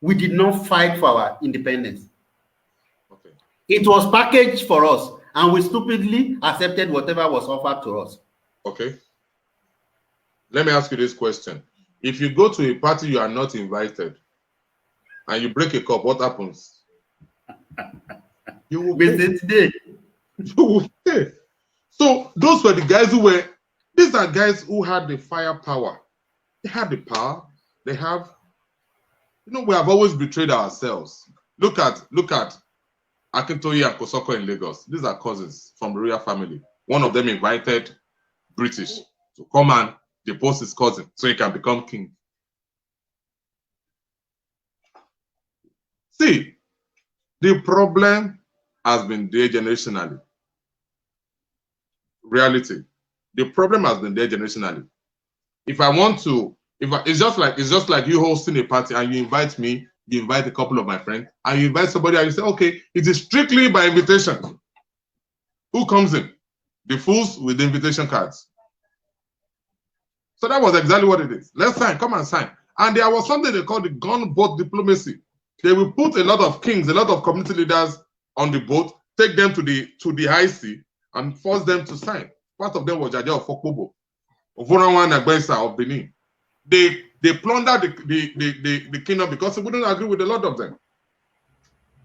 we did not fight for our independence. Okay. It was packaged for us, and we stupidly accepted whatever was offered to us. Okay. Let me ask you this question. If you go to a party you are not invited and you break a cup, what happens? You will visit today. You will pay. So those were the guys these are guys who had the firepower. They had the power. They have, we have always betrayed ourselves. Look at Akintoye and Kosoko in Lagos. These are cousins from the royal family. One of them invited British to come and depose his cousin so he can become king. See, the problem has been there generationally. Reality. The problem has been there generationally. It's just like you hosting a party and you invite me, you invite a couple of my friends, and you invite somebody and you say, okay, it is strictly by invitation. Who comes in? The fools with the invitation cards. So that was exactly what it is. Let's sign, come and sign. And there was something they called the gunboat diplomacy. They will put a lot of kings, a lot of community leaders on the boat, take them to the high sea, and force them to sign. Part of them was Jaja of Fokbobo, Ovorawan Agbensa of Benin. They plundered the kingdom because they wouldn't agree with a lot of them.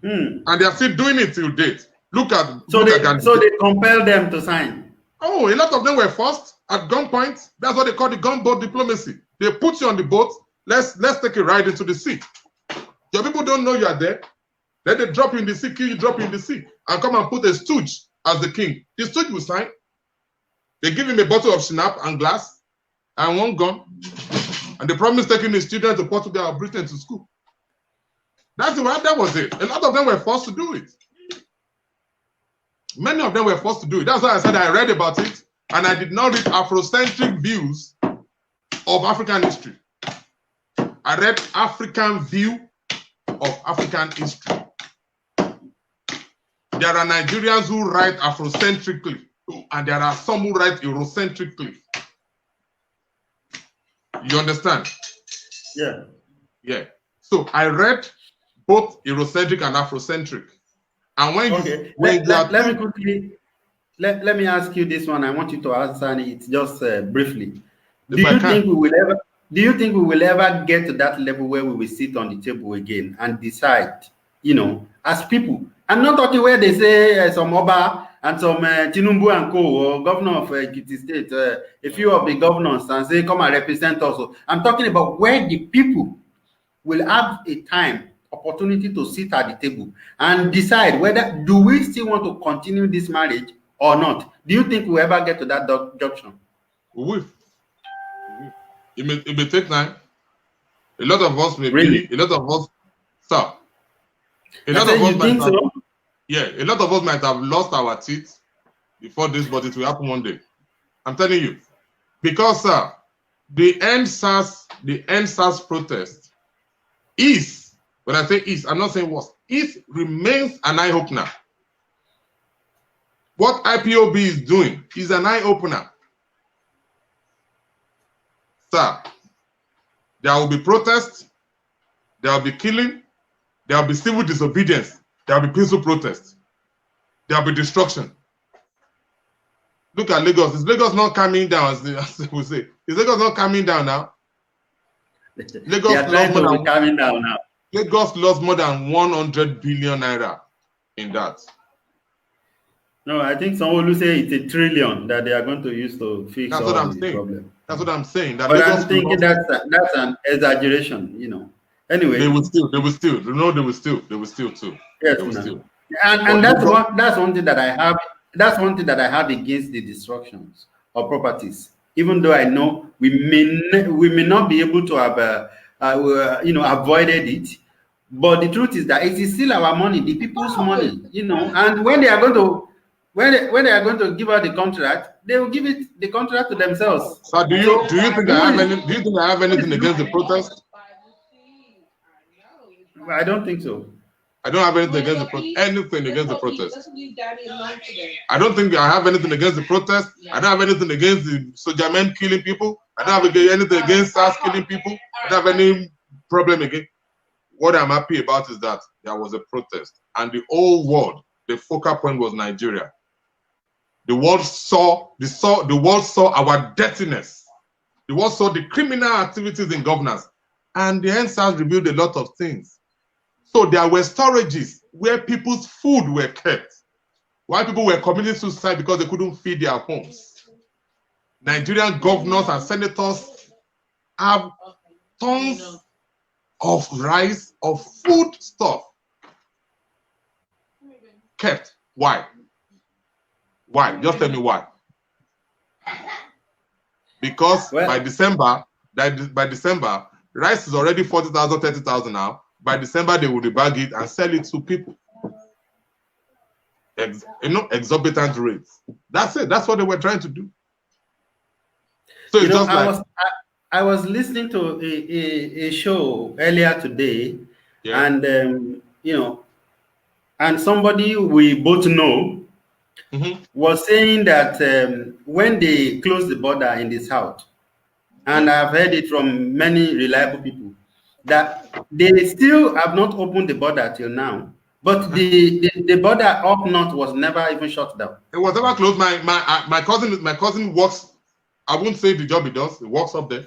And they are still doing it till date. So they compelled them to sign. Oh, a lot of them were forced at gunpoint. That's what they call the gunboat diplomacy. They put you on the boat. Let's take a ride into the sea. Your people don't know you are there. Then they drop you in the sea, kill you, drop you in the sea, and come and put a stooge as the king. The stooge will sign. They give him a bottle of schnapp and glass and one gun, and they promise taking his children to Portugal or Britain to school. That was it. A lot of them were forced to do it. Many of them were forced to do it. That's why I said I read about it, and I did not read Afrocentric views of African history. I read African view of African history. There are Nigerians who write Afrocentrically, and there are some who write Eurocentrically. You understand? Yeah. Yeah. So I read both Eurocentric and Afrocentric. And let me ask you this one. I want you to answer it just briefly. Do you think we will ever do you think we will ever get to that level where we will sit on the table again and decide, you know, as people? I'm not talking where they say some Oba and some Tinumbu and Co, or governor of Ekiti State, a few of the governors, and say, come and represent us. I'm talking about where the people will have a time, opportunity to sit at the table and decide whether do we still want to continue this marriage or not. Do you think we'll ever get to that junction? We will. It may take time. A lot of us may really? be, a lot of us, sir. A lot of us might have, so? Yeah, a lot of us might have lost our teeth before this, but it will happen one day. I'm telling you. Because, sir, the end SARS protest is, when I say is, I'm not saying was, it remains an eye-opener. What IPOB is doing is an eye-opener. Sir, there will be protests, there will be killing, there will be civil disobedience, there will be peaceful protests, there will be destruction. Look at Lagos. Is Lagos not coming down, as we say? Is Lagos not coming down now? Lagos lost coming down now. Lagos lost more than 100 billion naira in that. No, I think someone will say it's $1 trillion that they are going to use to fix all the problem. That's what I'm saying. That but I'm thinking that's an exaggeration, you know. Anyway, they will still. You know, they will still too. Yes, and that's one thing that I have. That's one thing that I have against the destructions of properties. Even though I know we may not be able to have you know, avoided it, but the truth is that it is still our money, the people's money, you know. And when they are going to when they are going to give out the contract, they will give the contract to themselves. So do you think I have anything against the protest? I don't think so. I don't have anything against the protest. I don't think I have anything against the protest. I don't have anything against the soldier men killing people. I don't have anything against SARS killing people. I don't have any problem again. What I'm happy about is that there was a protest, and the whole world, the focal point was Nigeria. The world saw our dirtiness. The world saw the criminal activities in governance, and the NSAS revealed a lot of things. So there were storages where people's food were kept, while people were committing suicide because they couldn't feed their homes. Nigerian governors and senators have tons of rice, of food stuff kept. Why? Why? Just tell me why. Because by December, rice is already 40,000, 30,000 now. By December, they will debug it and sell it to people. Exorbitant rates. That's it. That's what they were trying to do. So it's just like I was listening to a show earlier today, yeah. And you know, and somebody we both know was saying that when they closed the border in the south, and I've heard it from many reliable people, that they still have not opened the border till now, but the border up north was never even shut down. It was never closed. My cousin works. I won't say the job he does. He works up there.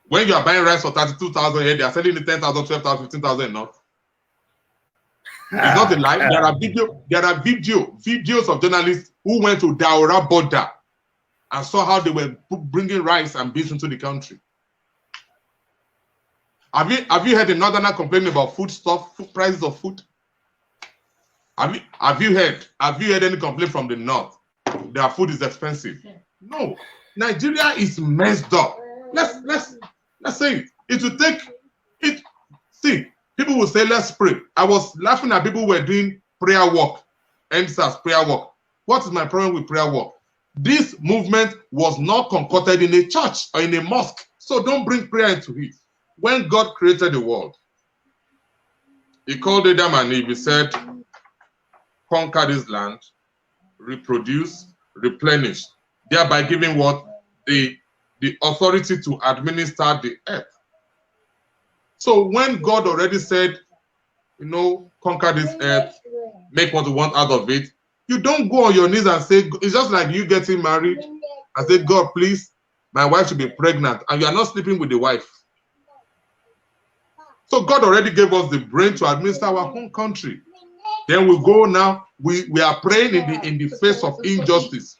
When you are buying rice for 32,000 here, they are selling it 10,000, 12,000, 15,000 north. It's not a lie. There are videos of journalists who went to Daura border and saw how they were bringing rice and beans into the country. Have you heard a northerner complaining about food prices of food? Have you heard any complaint from the north? Their food is expensive. No, Nigeria is messed up. Let's say it. It will take it. See, people will say, let's pray. I was laughing at people who were doing prayer work, NSAS prayer work. What is my problem with prayer work? This movement was not concocted in a church or in a mosque. So don't bring prayer into it. When God created the world, he called Adam and Eve. He said, conquer this land, reproduce, replenish, thereby giving what? The authority to administer the earth. So when God already said, you know, conquer this earth, make what you want out of it, you don't go on your knees and say, it's just like you getting married and say, God, please, my wife should be pregnant, and you are not sleeping with the wife. So God already gave us the brain to administer our own country. Then we go now, we are praying in the face of injustice.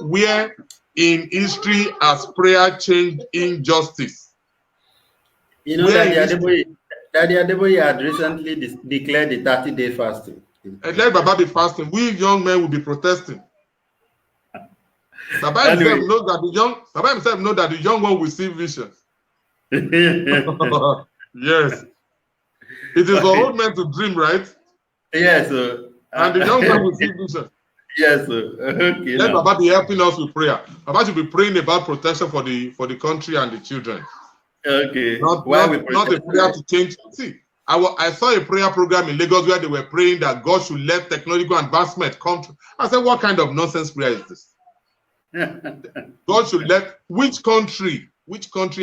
Where in history has prayer changed injustice? You know that Daddy Adeboye had recently declared the 30-day fasting. And let Baba be fasting. We young men will be protesting. Baba himself knows that the young one will see visions. Yes. It is for old men to dream, right? Yes, and the young man will see visions. Yes, okay. Let Baba be helping us with prayer. Baba should be praying about protection for the country and the children. Okay. Not a prayer to change. See, I saw a prayer program in Lagos where they were praying that God should let technological advancement come. I said, what kind of nonsense prayer is this? God should let which country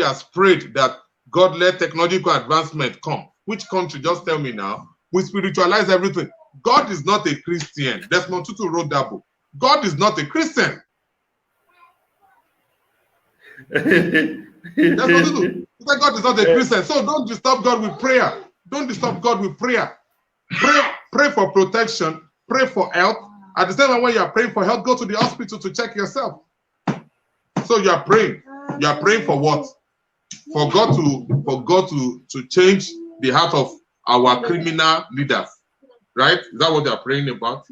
has prayed that God let technological advancement come? Which country? Just tell me now. We spiritualize everything. God is not a Christian. Desmond Tutu wrote that book. God is not a Christian. Desmond Tutu. God is not a Christian. So don't disturb God with prayer. Don't disturb God with prayer. Pray for protection. Pray for health. At the same time, when you are praying for health, go to the hospital to check yourself. So you are praying. You are praying for what? For God to change the heart of our criminal leaders. Right? Is that what they are praying about?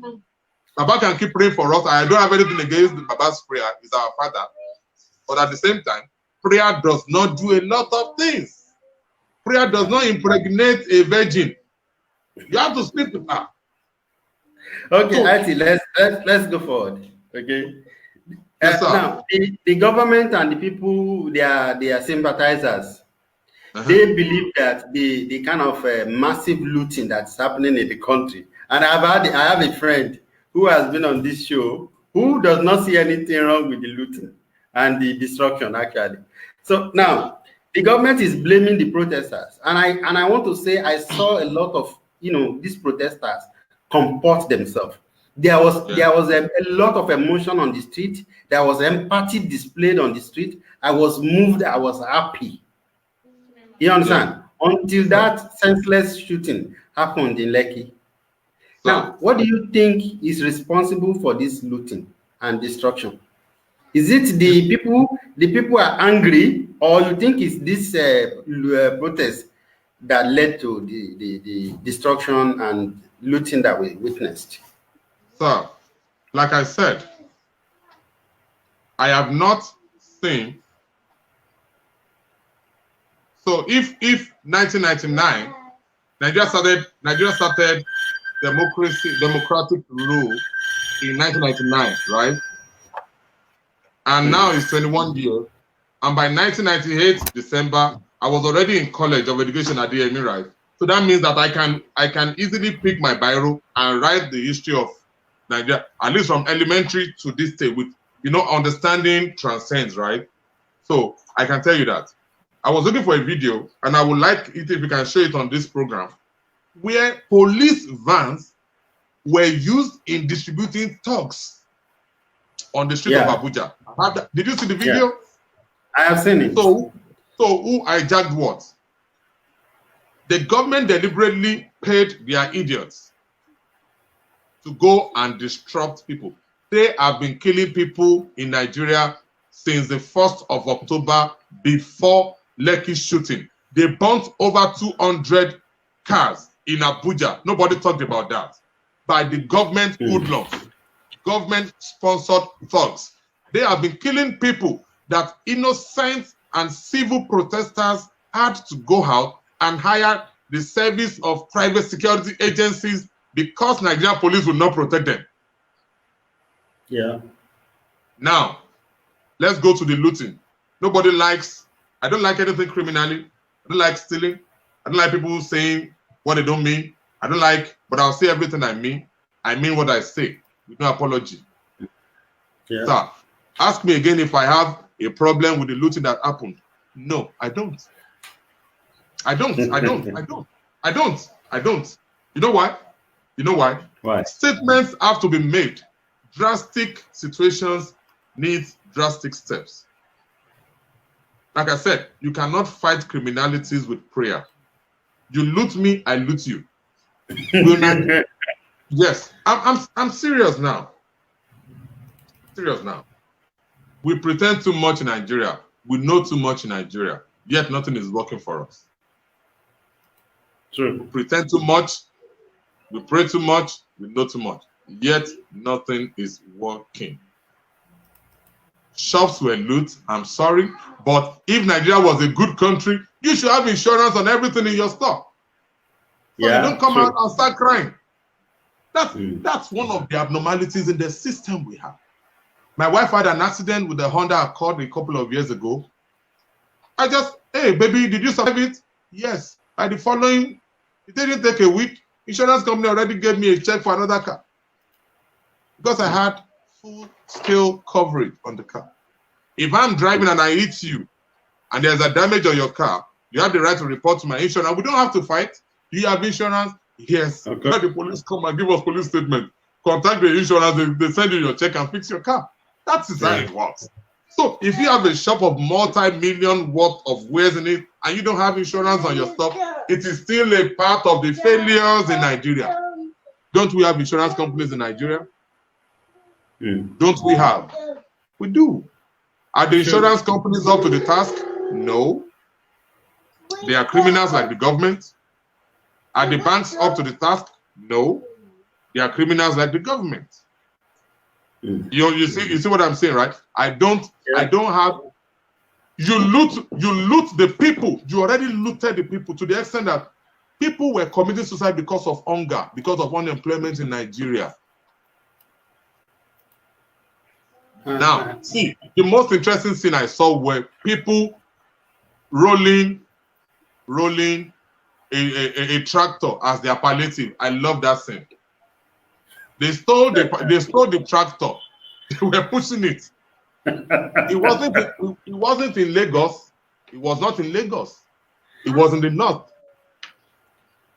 Baba can keep praying for us. I don't have anything against Baba's prayer. He's our father. But at the same time, prayer does not do a lot of things. Prayer does not impregnate a virgin. You have to sleep with her. Okay, so, Auntie, let's go forward. Okay. Yes, now, the government and the people, they are sympathizers. They believe that the kind of massive looting that's happening in the country. And I have a friend who has been on this show who does not see anything wrong with the looting and the destruction, actually. So now the government is blaming the protesters, and I want to say I saw a lot of these protesters comport themselves. There was a lot of emotion on the street. There was empathy displayed on the street. I was moved. I was happy. You understand? Until that senseless shooting happened in Lekki. Now, what do you think is responsible for this looting and destruction? Is it the people are angry, or you think it's this protest that led to the destruction and looting that we witnessed? So, like I said, I have not seen. So if 1999, Nigeria started democratic rule in 1999, right? And now it's 21 years. And by 1998 December, I was already in College of Education at the right? So that means that I can easily pick my biro and write the history of Nigeria, at least from elementary to this day, with understanding transcends, right? So I can tell you that. I was looking for a video, and I would like it if you can show it on this program, where police vans were used in distributing thugs on the street of Abuja. Did you see the video? Yeah. I have seen it. So who hijacked what? The government deliberately paid their idiots to go and disrupt people. They have been killing people in Nigeria since the 1st of October before Lekki shooting. They burnt over 200 cars in Abuja. Nobody talked about that. By the government hoodlums, government-sponsored thugs. They have been killing people that innocent and civil protesters had to go out and hire the service of private security agencies because Nigerian police will not protect them. Yeah. Now, let's go to the looting. I don't like anything criminally. I don't like stealing. I don't like people saying what they don't mean. I don't like, but I'll say everything I mean. I mean what I say with no apology. Yeah. So, ask me again if I have a problem with the looting that happened. No, I don't. I don't. You know why? Why? Statements have to be made. Drastic situations need drastic steps. Like I said, you cannot fight criminalities with prayer. You loot me, I loot you. Yes, I'm serious now. Serious now. We pretend too much in Nigeria. We know too much in Nigeria. Yet nothing is working for us. True. We pretend too much. We pray too much. We know too much. Yet nothing is working. Shops were looted. I'm sorry, but if Nigeria was a good country, you should have insurance on everything in your store. So you don't come out and start crying. That's one of the abnormalities in the system we have. My wife had an accident with a Honda Accord a couple of years ago. I just, hey, baby, did you survive it? Yes. By the following, it didn't take a week. Insurance company already gave me a check for another car. Because I had full-scale coverage on the car. If I'm driving and I hit you, and there's a damage on your car, you have the right to report to my insurance. We don't have to fight. Do you have insurance? Yes. Okay. Let the police come and give us police statement. Contact the insurance, they send you your check and fix your car. That's how it works. So if you have a shop of multi-million worth of wares in it and you don't have insurance on your stuff, it is still a part of the failures in Nigeria. Don't we have insurance companies in Nigeria? Don't we have? We do. Are the insurance companies up to the task? No. They are criminals like the government. Are the banks up to the task? No. They are criminals like the government. You see what I'm saying, right? I don't have. You loot the people. You already looted the people to the extent that people were committing suicide because of hunger, because of unemployment in Nigeria. Now, see, the most interesting thing I saw were people rolling a tractor as their palliative. I love that thing. They stole the tractor. They were pushing it. It wasn't in Lagos. It was not in Lagos. It was in the north.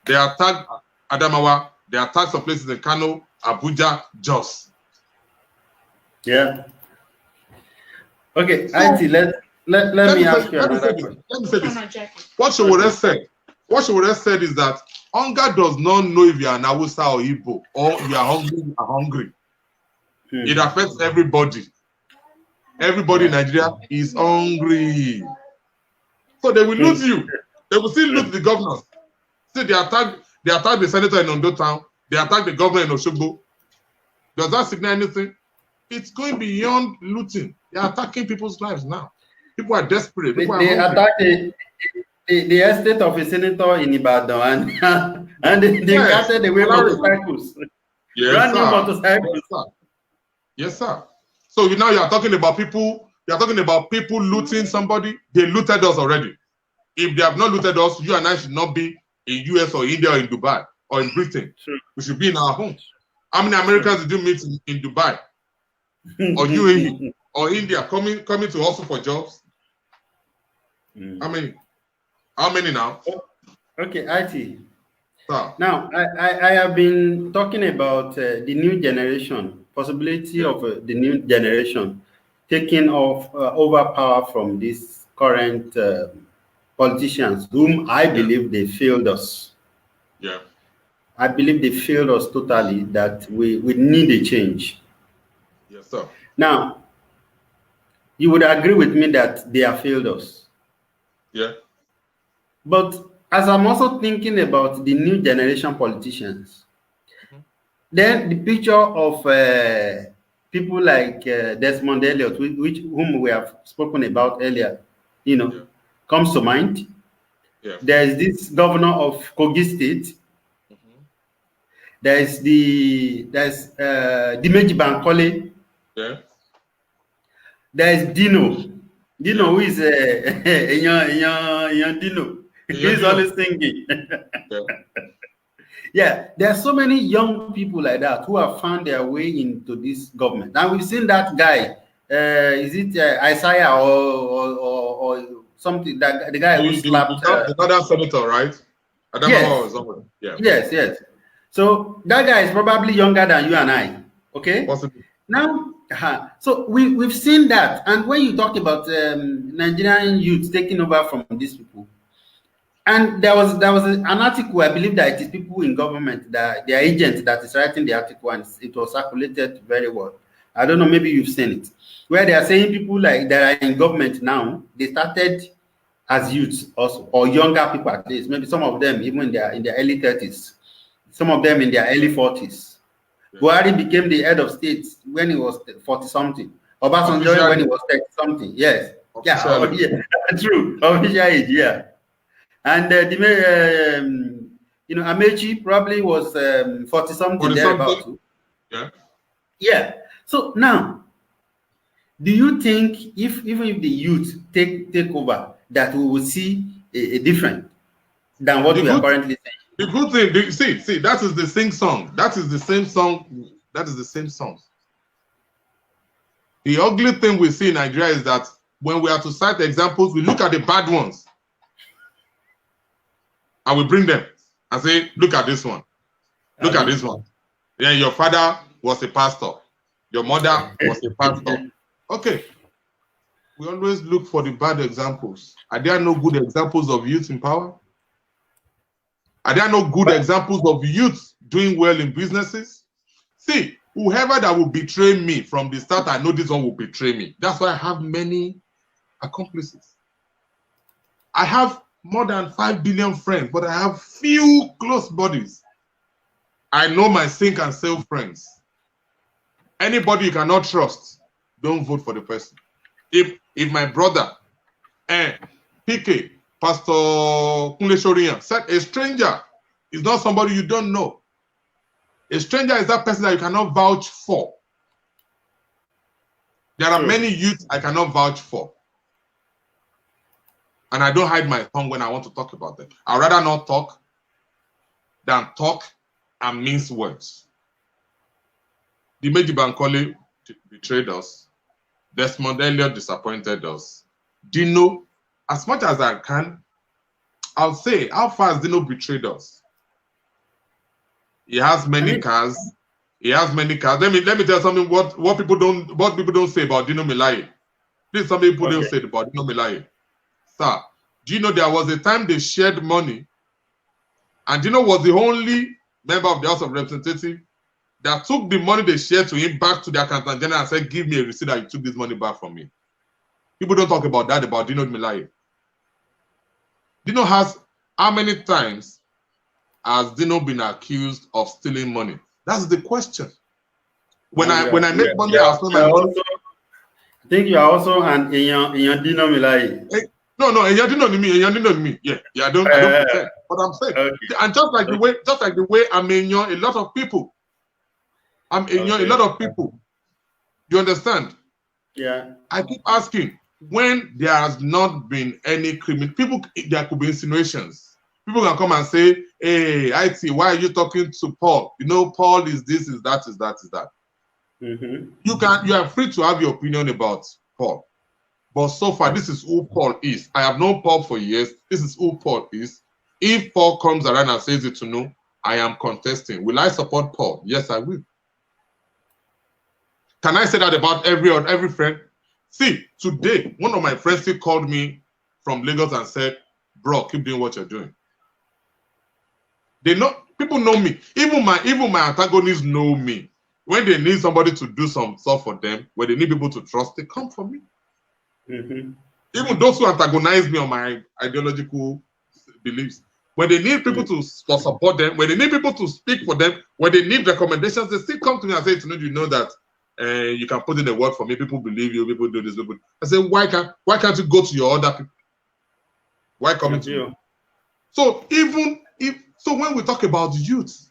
They attacked Adamawa. They attacked some places in Kano, Abuja, Jos. Yeah. Okay, IT, let me ask you another question. Let me say this. What she would have said is that hunger does not know if you are an Hausa or Igbo or you are hungry. It affects everybody. Everybody in Nigeria is hungry. So they will lose you. They will still lose the governors. See, they attack the senator in Ondo Town. They attack the governor in Osogbo. Does that signal anything? It's going beyond looting. They are attacking people's lives now. People are desperate. They attack the estate of a senator in Ibadan and they carted away motorcycles. Yes, new motorcycles. Yes, sir. So now you are talking about people. You are talking about people looting somebody. They looted us already. If they have not looted us, you and I should not be in US or India or in Dubai or in Britain. Sure. We should be in our homes. How many Americans did you meet in Dubai or UAE or India coming to hustle for jobs? How many now? Okay, IT. Now, I have been talking about the new generation, possibility of the new generation taking over power from these current politicians, whom I believe they failed us. Yeah. I believe they failed us totally, that we need a change. Yes, sir. Now, you would agree with me that they have failed us. Yeah. But as I'm also thinking about the new generation politicians, then the picture of people like Desmond Elliott, whom we have spoken about earlier, comes to mind. Yeah. There's this governor of Kogi State. There's Dimeji Bankole. Yeah. There's Dino, who is a young Dino. He's always singing. Yeah, there are so many young people like that who have found their way into this government. Now we've seen that guy. Is it Isaiah or something? That the guy who slapped another senator, right? Yes. Yeah. Yes. So that guy is probably younger than you and I. Okay. Possibly. Now So we've seen that. And when you talk about Nigerian youth taking over from these people, and there was an article, I believe that it is people in government, that their agent that is writing the article, and it was circulated very well. I don't know, maybe you've seen it, where they are saying people like that are in government now, they started as youths also, or younger people at least, maybe some of them even in their early 30s, some of them in their early 40s. Buhari became the head of state when he was 40 something. Obasanjo when he was 30 something. Yes. Yeah. True. Official age. Yeah. And Amechi probably was 40 something thereabout. Yeah. Yeah. So now, do you think even if the youth take over, that we will see a different than what we are currently saying? The good thing, see, that is the same song. That is the same song. That is the same song. The ugly thing we see in Nigeria is that when we are to cite examples, we look at the bad ones and we bring them and say, look at this one. Look at this one. Yeah, your father was a pastor. Your mother was a pastor. Okay. We always look for the bad examples. Are there no good examples of youth in power? Are there no good examples of youth doing well in businesses? See, whoever that will betray me from the start, I know this one will betray me. That's why I have many accomplices. I have more than 5 billion friends, but I have few close buddies. I know my sink and sell friends. Anybody you cannot trust, don't vote for the person. If my brother, PK, Pastor Kunle Shorian, said a stranger is not somebody you don't know. A stranger is that person that you cannot vouch for. There are many youths I cannot vouch for. And I don't hide my tongue when I want to talk about them. I'd rather not talk than talk and mince words. Dimeji Bankole betrayed us. Desmond Elliott disappointed us. Dino, as much as I can, I'll say, how far has Dino betrayed us? He has many cars. He has many cars. Let me tell you something. What people don't say about Dino Melaye. This is something people don't say about Dino Melaye. Sir, do you know there was a time they shared money, and Dino was the only member of the House of Representatives that took the money they shared to him back to the accountant general and said, "Give me a receipt that you took this money back from me." People don't talk about that, about Dino Melaye. Dino has, how many times has Dino been accused of stealing money? That's the question. When I make money, I think you are also in your Dino Melaye. No, and you didn't know me. Yeah, I don't pretend. But I'm saying, and just like the way I'm in a lot of people. I'm in a lot of people. You understand? Yeah. I keep asking, when there has not been any criminal, there could be insinuations. People can come and say, "Hey, IT, why are you talking to Paul? You know, Paul is this, is that, is that, is that." You are free to have your opinion about Paul. But so far, this is who Paul is. I have known Paul for years. This is who Paul is. If Paul comes around and says it to know, I am contesting. Will I support Paul? Yes, I will. Can I say that about every friend? See, today, one of my friends still called me from Lagos and said, "Bro, keep doing what you're doing." People know me. Even my antagonists know me. When they need somebody to do some stuff for them, when they need people to trust, they come for me. Even those who antagonize me on my ideological beliefs, when they need people to support them, when they need people to speak for them, when they need recommendations, they still come to me and say, "You know that you can put in the word for me. People believe you. People do this. People." I say, why can't you go to your other people? Why come to you? So when we talk about youth,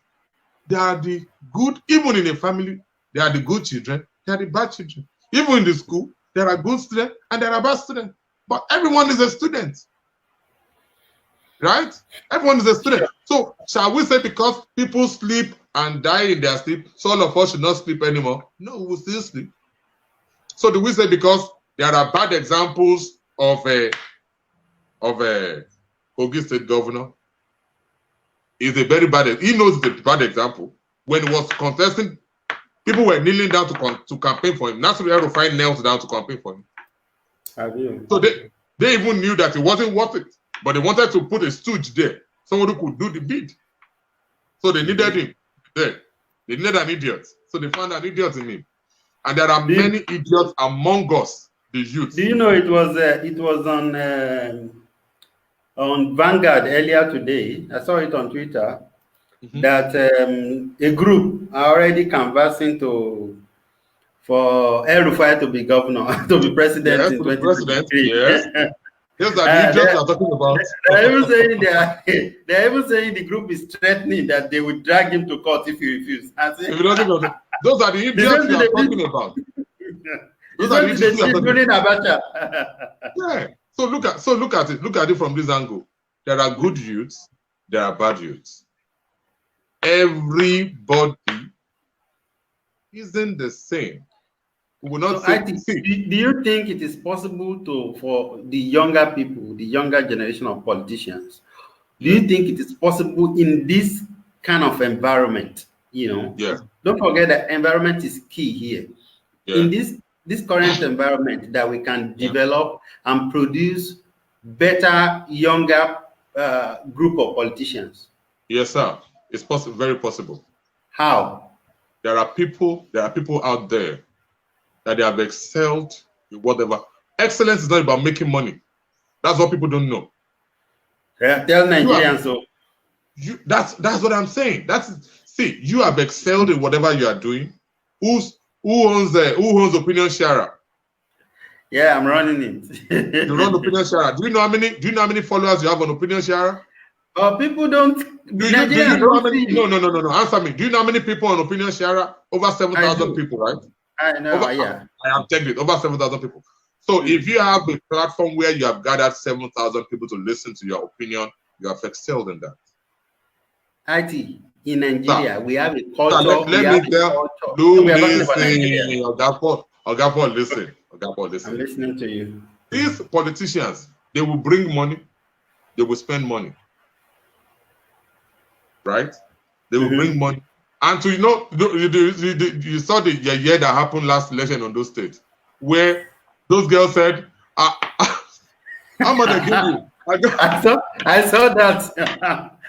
there are the good. Even in a family, there are the good children. There are the bad children. Even in the school, there are good students and there are bad students. But everyone is a student, right? Everyone is a student. So shall we say because people sleep and die in their sleep, so all of us should not sleep anymore? No, we will still sleep. So do we say because there are bad examples of a Kogi State governor? Is a very bad. He knows the bad example. When he was contesting, People were kneeling down to campaign for him. Nasir El-Rufai knelt down to campaign for him. Have you? So they even knew that it wasn't worth it, but they wanted to put a stooge there, someone who could do the bid. So they needed him there. They needed an idiot. So they found an idiot in him. And there are many idiots among us, the youth. Do you know it was on Vanguard earlier today? I saw it on Twitter that a group are already canvassing for El-Rufai to be governor, to be president in 2023. Yes. Those are the idiots are talking about. They're even saying the group is threatening that they will drag him to court if he refuses. Those are the idiots we are talking about. Those are the idiots we are talking about. Yeah. So look at it. Look at it from this angle. There are good youths. There are bad youths. Everybody isn't the same. We will not say, do you think it is possible for the younger people, the younger generation of politicians, do you think it is possible in this kind of environment, don't forget that environment is key here. In this current environment, that we can develop and produce better, younger group of politicians? Yes, sir. It's possible, very possible. How? There are people out there that they have excelled in whatever. Excellence is not about making money. That's what people don't know. Yeah, tell Nigerians so. That's what I'm saying. See, you have excelled in whatever you are doing. Who owns Opinion Sharer? Yeah, I'm running it. You run Opinion Sharer. Do you know how many followers you have on Opinion Sharer? People don't. No. Answer me. Do you know how many people on Opinion Sharer? Over 7,000 people, right? I know. I have checked it. Over 7,000 people. So if you have a platform where you have gathered 7,000 people to listen to your opinion, you have excelled in that. IT in Nigeria, we have a culture. Let me tell you. Listen. I'm listening to you. These politicians, they will bring money, they will spend money. Right? They will bring money. And to you saw the year that happened last election on those states, where those girls said, "How much I give you?" I saw that,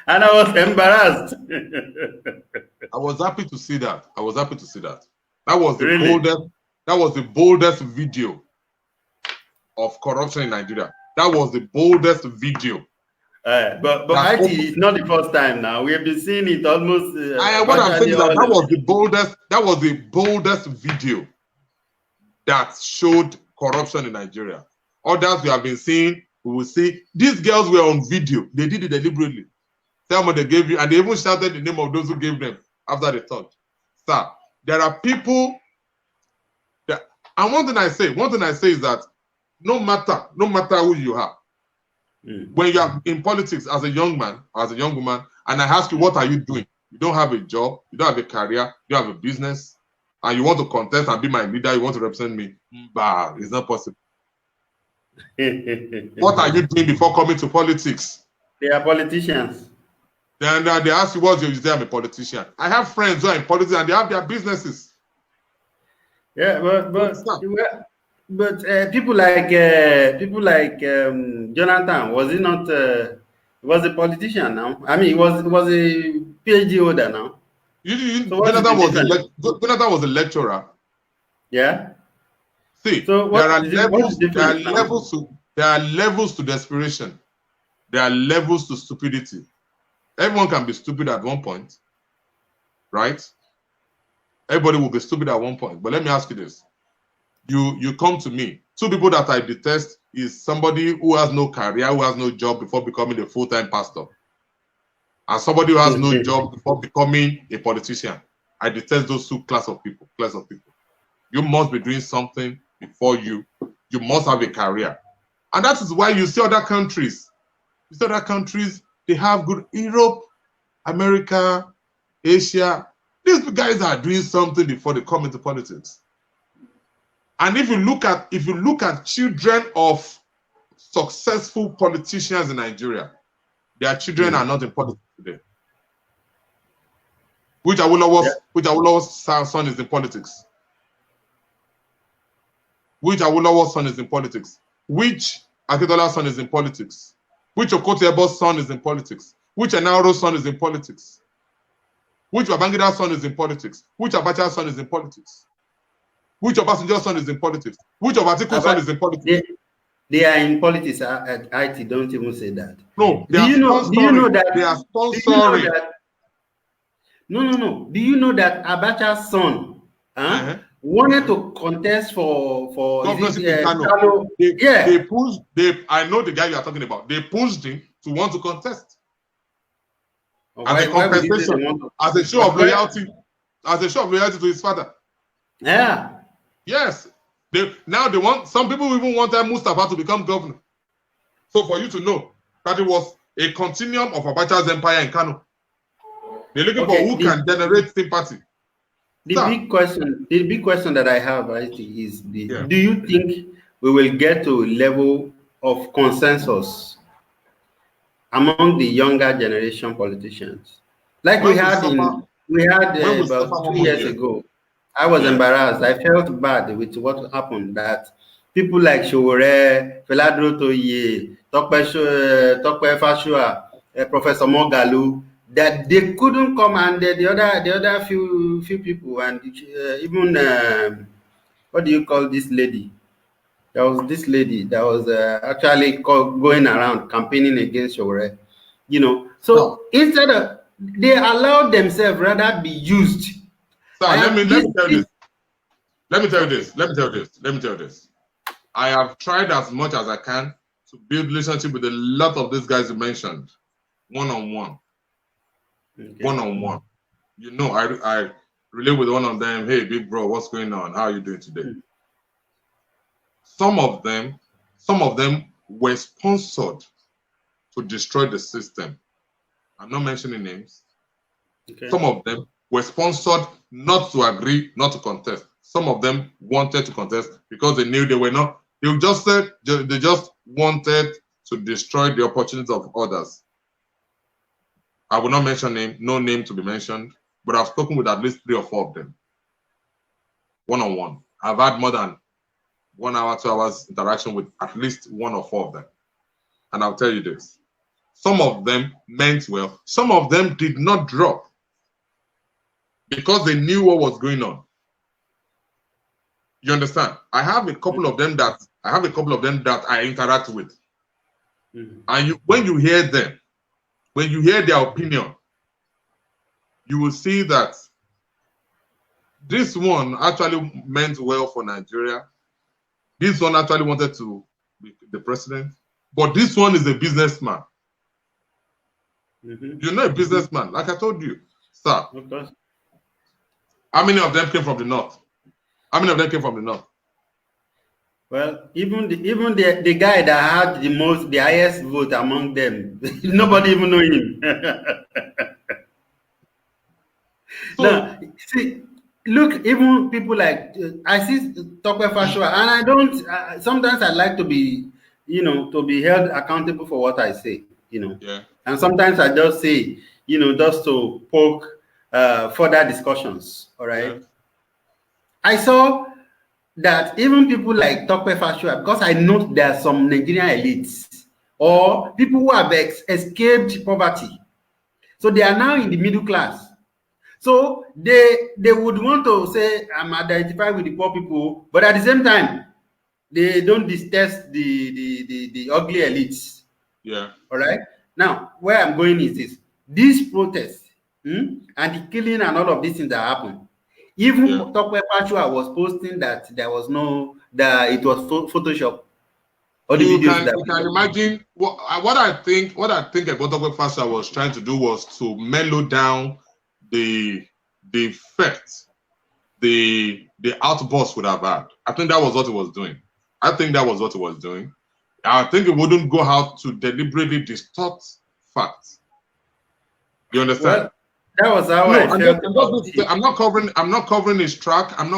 and I was embarrassed. I was happy to see that. That was the boldest. That was the boldest video of corruption in Nigeria. That was the boldest video. But IT is not the first time now. We have been seeing it almost. What I'm saying is that was the boldest. That was the boldest video that showed corruption in Nigeria. Others we have been seeing, we will see these girls were on video. They did it deliberately. Tell me they gave you, and they even shouted the name of those who gave them after they thought. Sir, there are people that, and one thing I say is that no matter who you are. When you are in politics as a young man, as a young woman, and I ask you, what are you doing? You don't have a job, you don't have a career, you don't have a business, and you want to contest and be my leader, you want to represent me. Bah, it's not possible. What are you doing before coming to politics? They are politicians. Then they ask you, what you say? I'm a politician. I have friends who are in politics and they have their businesses. Yeah, but people like Jonathan, was he not? Was a politician now? I mean, he was a PhD holder now. Jonathan was a lecturer. Yeah. See, there are levels to desperation. There are levels to stupidity. Everyone can be stupid at one point, right? Everybody will be stupid at one point. But let me ask you this. You come to me. Two people that I detest is somebody who has no career, who has no job before becoming a full-time pastor. And somebody who has no job before becoming a politician. I detest those two class of people. You must be doing something before you must have a career. And that is why you see other countries. They have good Europe, America, Asia. These guys are doing something before they come into politics. And if you look at children of successful politicians in Nigeria, their children are not in politics today. Which Awolowo's son is in politics? Which Awolowo's son is in politics? Which Akedola's son is in politics? Which Okotiebo's son is in politics? Which Enaoro's son is in politics? Which Babangida's son is in politics? Which Abacha's son is in politics? Which Obasanjo's son is in politics? Which of Atiku's son is in politics? They are in politics at IT. Don't even say that. No, do you know that they are sponsoring? No. Do you know that Abacha's son wanted to contest for governorship in Kano? They pushed. I know the guy you are talking about. They pushed him to want to contest as a compensation, as a show of loyalty, to his father. Yeah. Yes. They want, some people even wanted Mustafa to become governor. So for you to know that it was a continuum of Abacha's empire in Kano. They're looking for who can generate sympathy. The big question that I have, right, is do you think we will get to a level of consensus among the younger generation politicians, like we had about 2 years ago? I was embarrassed. I felt bad with what happened, that people like Showore, Feladro Toye, Tokpe Fashua, Professor Mogalu, that they couldn't come, and the other few people, and even what do you call this lady? There was this lady that was actually going around campaigning against Showore, So instead of, they allowed themselves rather be used. So let me tell you this. I have tried as much as I can to build relationship with a lot of these guys you mentioned, one-on-one. One-on-one. I relate with one of them. Hey, big bro, what's going on? How are you doing today? Some of them were sponsored to destroy the system. I'm not mentioning names. Okay. Some of them were sponsored not to agree, not to contest. Some of them wanted to contest because they knew they were not. They just wanted to destroy the opportunities of others. I will not mention name, no name to be mentioned, but I've spoken with at least 3 or 4 of them, one-on-one. I've had more than 1 hour, 2 hours interaction with at least 1 or 4 of them. And I'll tell you this. Some of them meant well. Some of them did not drop because they knew what was going on. You understand? I have a couple of them that I interact with. And when you hear them, when you hear their opinion, you will see that this one actually meant well for Nigeria. This one actually wanted to be the president, but this one is a businessman. You're not a businessman, like I told you, sir. Okay. How many of them came from the north? How many of them came from the north? Well, even the guy that had the highest vote among them, nobody even know him. So, now, see, look, even people like I see Tokwe Fashua, and I don't. Sometimes I like to be, to be held accountable for what I say, Yeah. And sometimes I just say, just to poke further discussions. All right. Yeah. I saw that even people like Tokwe Fashua, because I know there are some Nigerian elites or people who have escaped poverty, so they are now in the middle class. So they would want to say, I'm identified with the poor people, but at the same time, they don't detest the ugly elites. Yeah. All right. Now, where I'm going is this: these protests and the killing and all of these things that happen. Even Tokwe Fashua was posting that there was that it was Photoshop. Or the videos you can imagine what I think about Tokwe Fashua was trying to do was to mellow down the effect the outburst would have had. I think that was what it was doing. I think it wouldn't go out to deliberately distort facts. You understand? Well, that was how I felt. I'm not covering his track. I'm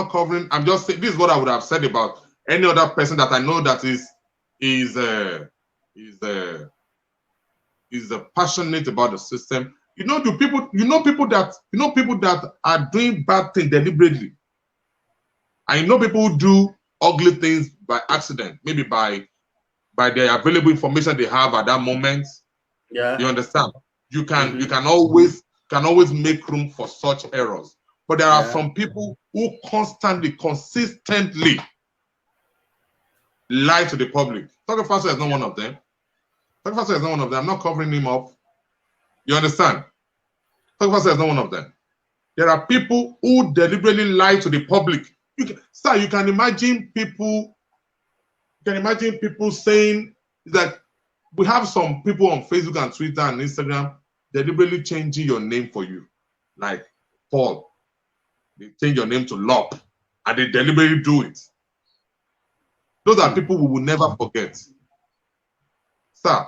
just saying this is what I would have said about any other person that I know that is passionate about the system You know people that are doing bad things deliberately. I know people who do ugly things by accident, maybe by the available information they have at that moment. Yeah. You understand? You can always make room for such errors. But there are some people who consistently lie to the public. Dr. Faso is not one of them. Dr. Faso is not one of them. I'm not covering him up. You understand? Dr. Faso is not one of them. There are people who deliberately lie to the public. Sir, you can imagine people saying that we have some people on Facebook and Twitter and Instagram deliberately changing your name for you. Like Paul. They change your name to Lop, and they deliberately do it. Those are people we will never forget. Sir,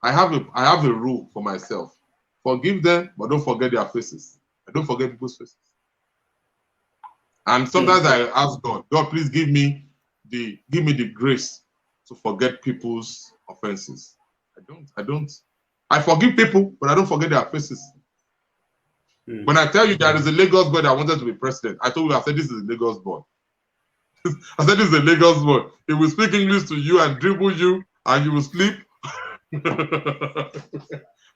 I have a rule for myself. Forgive them, but don't forget their faces. I don't forget people's faces. And sometimes I ask God, please give me the grace to forget people's offenses. I forgive people, but I don't forget their faces. When I tell you there is a Lagos boy that wanted to be president, I said this is a Lagos boy. I said this is a Lagos boy. He will speak English to you and dribble you, and you will sleep. I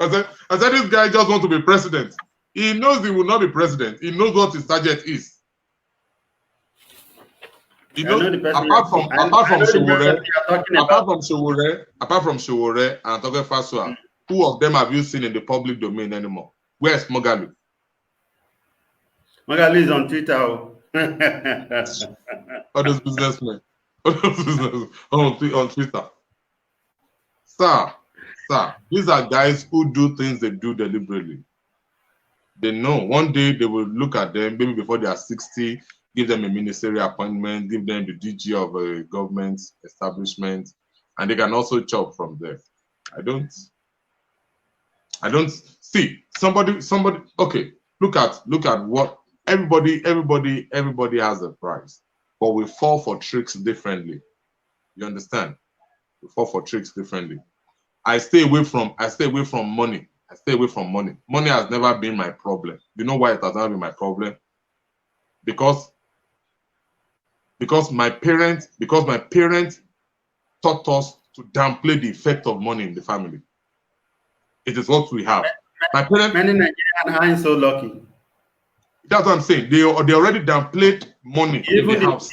said this guy just wants to be president. He knows he will not be president. He knows what his target is. He knows, apart from Showore and Toge Fasua, who of them have you seen in the public domain anymore? Where's Mogalu? Mogalu is on Twitter. All those businessmen. On Twitter. Sir, these are guys who do things they do deliberately. They know one day they will look at them, maybe before they are 60, give them a ministerial appointment, give them the DG of a government establishment, and they can also chop from there. I don't see somebody. Okay, look at what everybody has a price, but we fall for tricks differently. You understand? We fall for tricks differently. I stay away from money. Money has never been my problem. You know why it has never been my problem? Because my parents taught us to downplay the effect of money in the family. It is what we have. Many Nigerians aren't so lucky. That's what I'm saying. They already downplayed money in the house.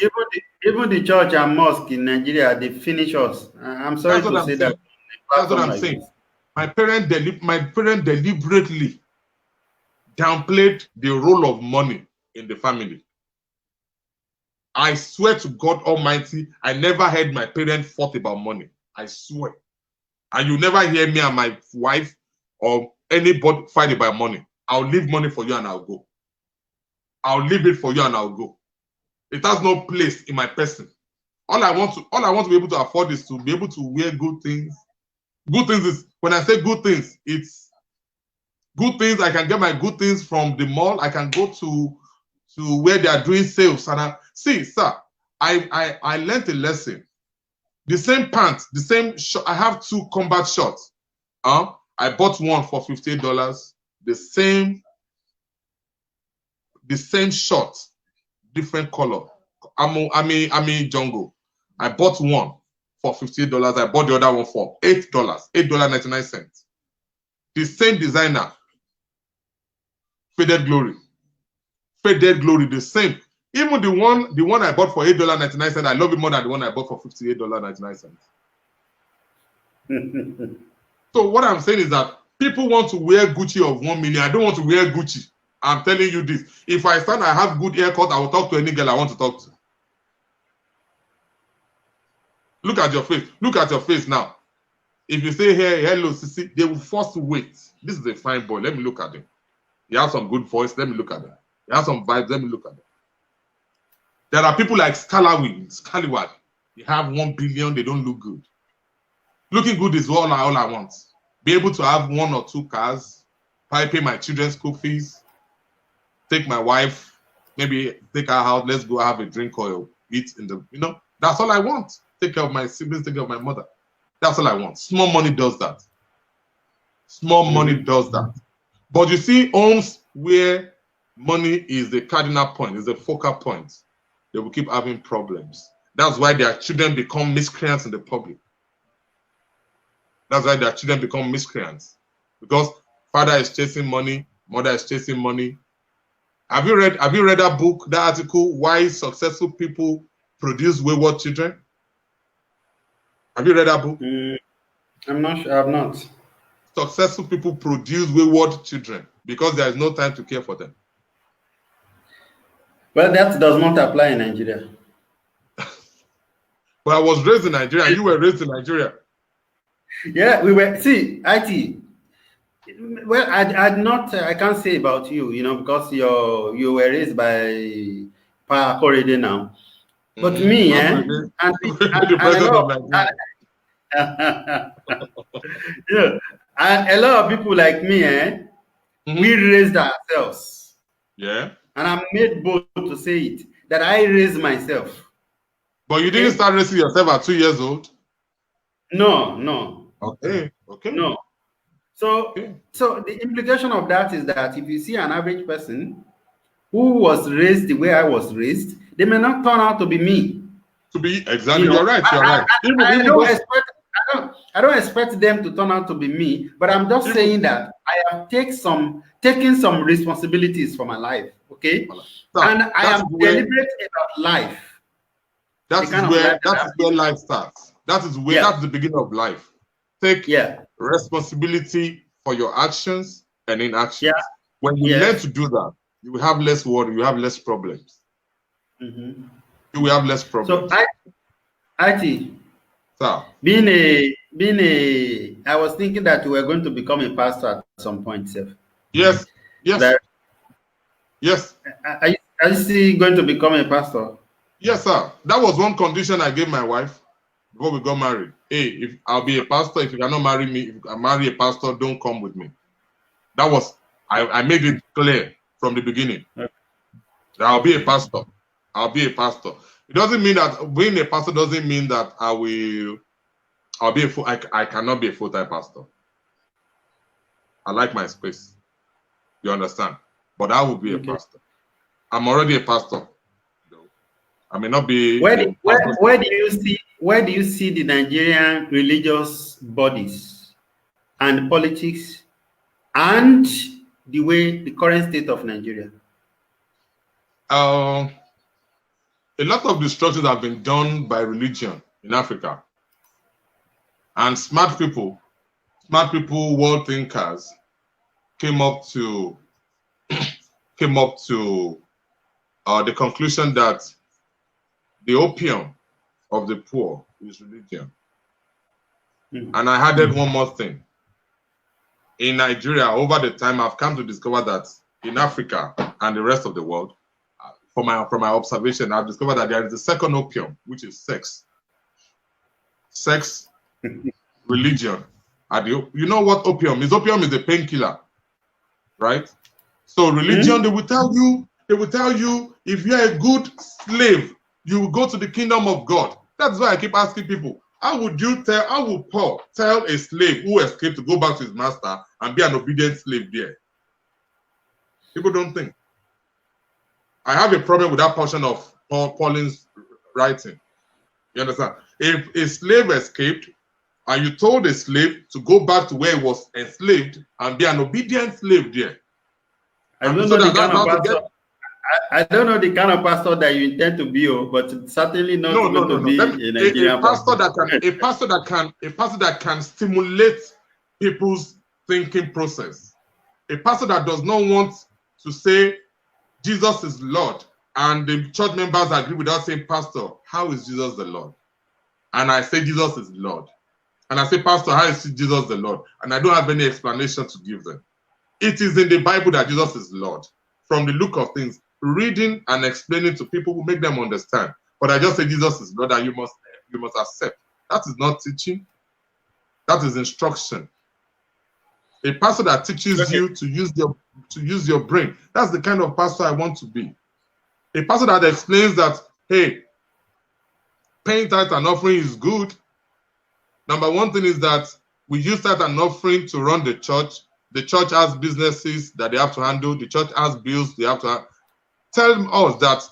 Even the church and mosque in Nigeria, they finish us. I'm sorry to say that. That's what I'm saying. My parents deliberately downplayed the role of money in the family. I swear to God Almighty, I never heard my parents fought about money. I swear. And you never hear me and my wife or anybody fight about money. I'll leave money for you and I'll go. I'll leave it for you and I'll go. It has no place in my person. All I want to be able to afford is to be able to wear good things. Good things is, when I say good things, it's good things. I can get my good things from the mall. I can go to where they are doing sales. And see, sir, I learned a lesson. The same pants, the same short. I have 2 combat shorts. I bought one for $58. The same short, different color. Ami jungle. I bought one for $58. I bought the other one for $8. $8.99. The same designer. Faded Glory. The same. Even the one I bought for $8.99, I love it more than the one I bought for $58.99. So what I'm saying is that people want to wear Gucci of 1 million. I don't want to wear Gucci. I'm telling you this. If I have good haircut, I will talk to any girl I want to talk to. Look at your face. Look at your face now. If you say, hey, hello, Sisi, they will force to wait. This is a fine boy. Let me look at him. He has some good voice. Let me look at him. He has some vibes. Let me look at him. There are people like Scallywag. They have 1 billion. They don't look good. Looking good is all I want. Be able to have 1 or 2 cars. Pay my children's school fees. Take my wife. Maybe take her out. Let's go have a drink or eat in the, that's all I want. Take care of my siblings. Take care of my mother. That's all I want. Small money does that. Small money does that. But you see homes where money is the cardinal point, is the focal point, they will keep having problems. That's why their children become miscreants in the public. That's why their children become miscreants. Because father is chasing money, mother is chasing money. Have you read that book, that article, Why Successful People Produce Wayward Children? Have you read that book? I'm not sure. I've not. Successful people produce wayward children because there is no time to care for them. Well, that does not apply in Nigeria. But I was raised in Nigeria, and you were raised in Nigeria. Yeah, we were. See, IT. Well, I can't say about you, because you were raised by Akorede now. But me, the president a lot of people like me, we raised ourselves. Yeah. And I'm made bold to say it, that I raised myself. But you didn't start raising yourself at 2 years old? No. Okay. No. So the implication of that is that if you see an average person who was raised the way I was raised, they may not turn out to be me. To be exactly, you're right. I don't expect them to turn out to be me, but I'm just saying that I have taken some responsibilities for my life. Okay, and I am deliberate about life. That is where life starts. That's the beginning of life. Take responsibility for your actions and inactions. Yeah. When you learn to do that, you will have less worry, you will have less problems. You will have less problems. So IT, I was thinking that you were going to become a pastor at some point, Seth. Yes. Yes. Are you still going to become a pastor? Yes, sir. That was one condition I gave my wife before we got married. Hey, if I'll be a pastor, if you cannot marry me, if I marry a pastor, don't come with me. That was, I made it clear from the beginning. That I'll be a pastor. I'll be a pastor. It doesn't mean that being a pastor doesn't mean that I cannot be a full-time pastor. I like my space. You understand? But I will be a pastor. I'm already a pastor. I may not be. Where do you see the Nigerian religious bodies and politics and the current state of Nigeria? A lot of destructions have been done by religion in Africa. And smart people, world thinkers, came up to the conclusion that the opium of the poor is religion. And I added one more thing. In Nigeria, over the time, I've come to discover that in Africa and the rest of the world, from my observation, I've discovered that there is a second opium, which is sex. Sex, religion. You know what opium is? Opium is a painkiller, right? So religion, they will tell you, if you're a good slave, you will go to the kingdom of God. That's why I keep asking people, how would Paul tell a slave who escaped to go back to his master and be an obedient slave there? People don't think. I have a problem with that portion of Pauline's writing. You understand? If a slave escaped and you told a slave to go back to where he was enslaved and be an obedient slave there. I don't know the kind of pastor that you intend to be, but certainly not going to be a Nigerian pastor. A pastor that can stimulate people's thinking process. A pastor that does not want to say Jesus is Lord and the church members agree without saying, Pastor, how is Jesus the Lord? And I say Jesus is Lord. And I say, Pastor, how is Jesus the Lord? And I don't have any explanation to give them. It is in the Bible that Jesus is Lord. From the look of things, reading and explaining to people will make them understand. But I just say Jesus is Lord and you must accept. That is not teaching. That is instruction. A pastor that teaches you to use your brain. That's the kind of pastor I want to be. A pastor that explains that, hey, paying tithe and offering is good. Number one thing is that we use tithe and offering to run the church. The church has businesses that they have to handle. The church has bills they have to tell us that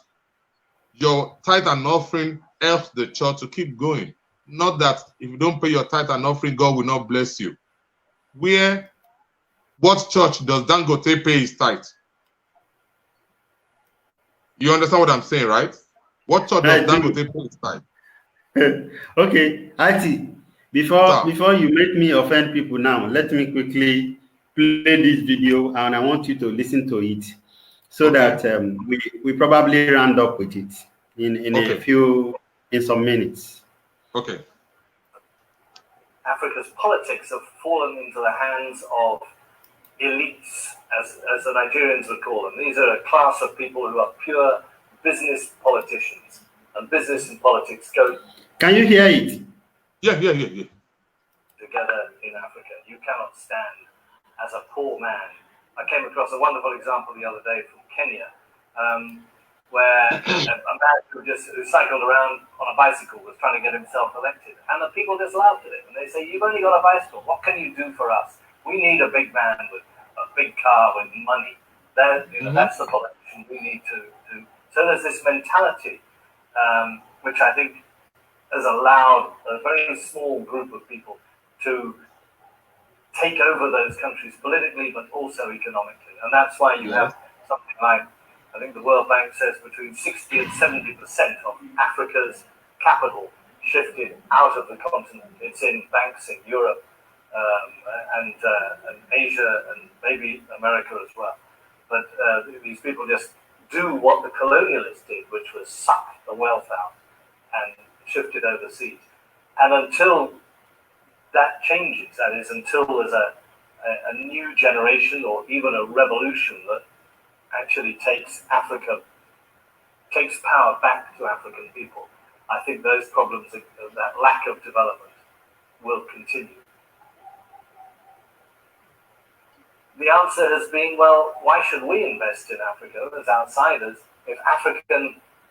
your tithe and offering helps the church to keep going. Not that if you don't pay your tithe and offering, God will not bless you. What church does Dangote pay his tithe? You understand what I'm saying, right? What church does Dangote pay his tithe? Okay, Ati, before you make me offend people now, let me quickly play this video, and I want you to listen to it, so that we probably round up with it in some minutes. Okay. Africa's politics have fallen into the hands of elites, as the Nigerians would call them. These are a class of people who are pure business politicians, and business and politics go. Can you hear it? Yeah. Together in Africa, you cannot stand as a poor man. I came across a wonderful example the other day from Kenya, where a man who cycled around on a bicycle was trying to get himself elected, and the people just laughed at it, and they say, "You've only got a bicycle. What can you do for us? We need a big man with a big car with money. That's the politician we need to do." So there's this mentality, which I think has allowed a very small group of people to take over those countries politically, but also economically. And that's why you have something like, I think the World Bank says, between 60 and 70% of Africa's capital shifted out of the continent. It's in banks in Europe, and Asia, and maybe America as well. But these people just do what the colonialists did, which was suck the wealth out and shift it overseas. And until that changes, that is, until there's a new generation or even a revolution that actually takes power back to African people, I think those problems, that lack of development, will continue. The answer has been, well, why should we invest in Africa as outsiders if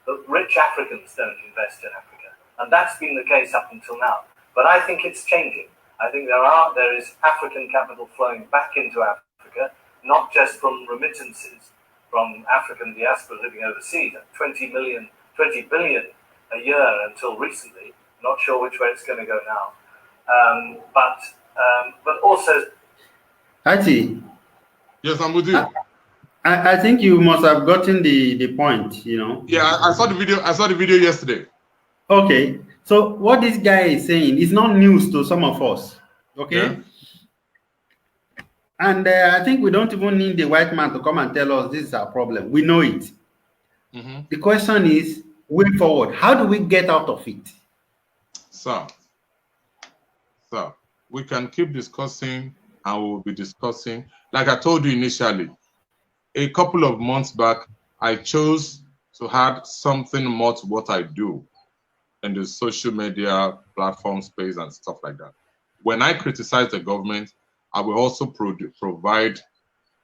the rich Africans don't invest in Africa? And that's been the case up until now. But I think it's changing. I think there is African capital flowing back into Africa, not just from remittances from African diaspora living overseas, 20 billion a year until recently. Not sure which way it's going to go now. But also, Ati. Yes, I'm with you. I think you must have gotten the point, Yeah, I saw the video. I saw the video yesterday. Okay, so what this guy is saying is not news to some of us. Okay, yeah. And I think we don't even need the white man to come and tell us this is our problem. We know it. The question is, way forward, how do we get out of it? Sir, we can keep discussing, and we'll be discussing. Like I told you initially, a couple of months back, I chose to add something more to what I do in the social media platform space and stuff like that. When I criticize the government, I will also provide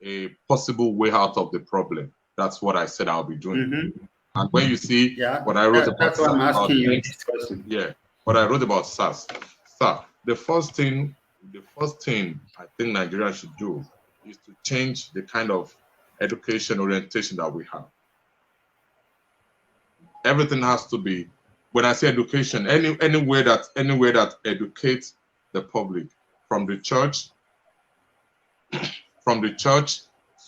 a possible way out of the problem. That's what I said I'll be doing. And when you see what I wrote about, that's what I'm asking you this question. Yeah, what I wrote about SARS. Sir, the first thing I think Nigeria should do is to change the kind of education orientation that we have. Everything has to be, when I say education, anywhere that educates the public, from the church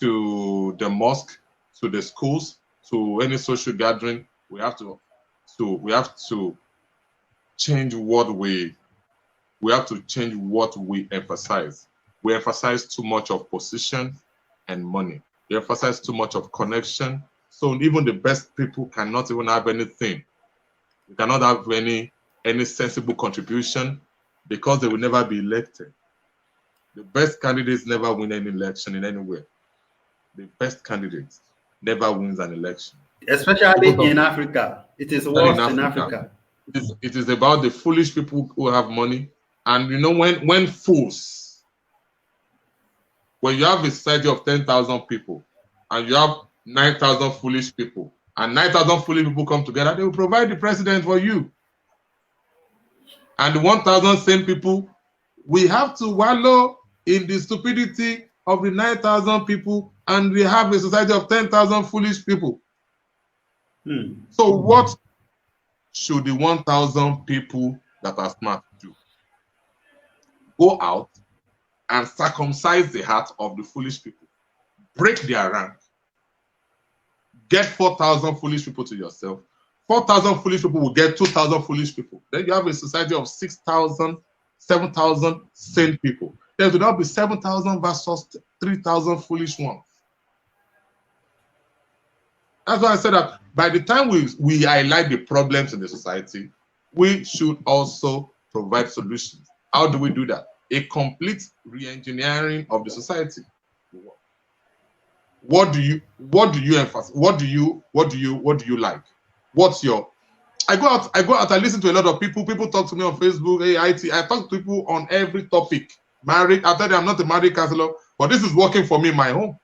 to the mosque, to the schools, to any social gathering, we have to change what we emphasize. We emphasize too much of position and money. We emphasize too much of connection. So even the best people cannot even have anything. They cannot have any sensible contribution because they will never be elected. The best candidates never win any election in anywhere. The best candidates never wins an election. Especially in Africa. It is worse in Africa. It is about the foolish people who have money. And when fools, when you have a society of 10,000 people and you have 9,000 foolish people, and 9,000 foolish people come together, they will provide the president for you. And the 1,000 same people, we have to wallow in the stupidity of the 9,000 people, and we have a society of 10,000 foolish people. So what should the 1,000 people that are smart do? Go out and circumcise the heart of the foolish people. Break their rank. Get 4,000 foolish people to yourself. 4,000 foolish people will get 2,000 foolish people. Then you have a society of 6,000, 7,000 sane people. There will now be 7,000 versus 3,000 foolish ones. That's why I said that by the time we highlight the problems in the society, we should also provide solutions. How do we do that? A complete re-engineering of the society. What do you emphasize? What do you like? What's your? I go out, I listen to a lot of people. People talk to me on Facebook, AIT. I talk to people on every topic. Married, I tell them I'm not a married counselor, but this is working for me in my home.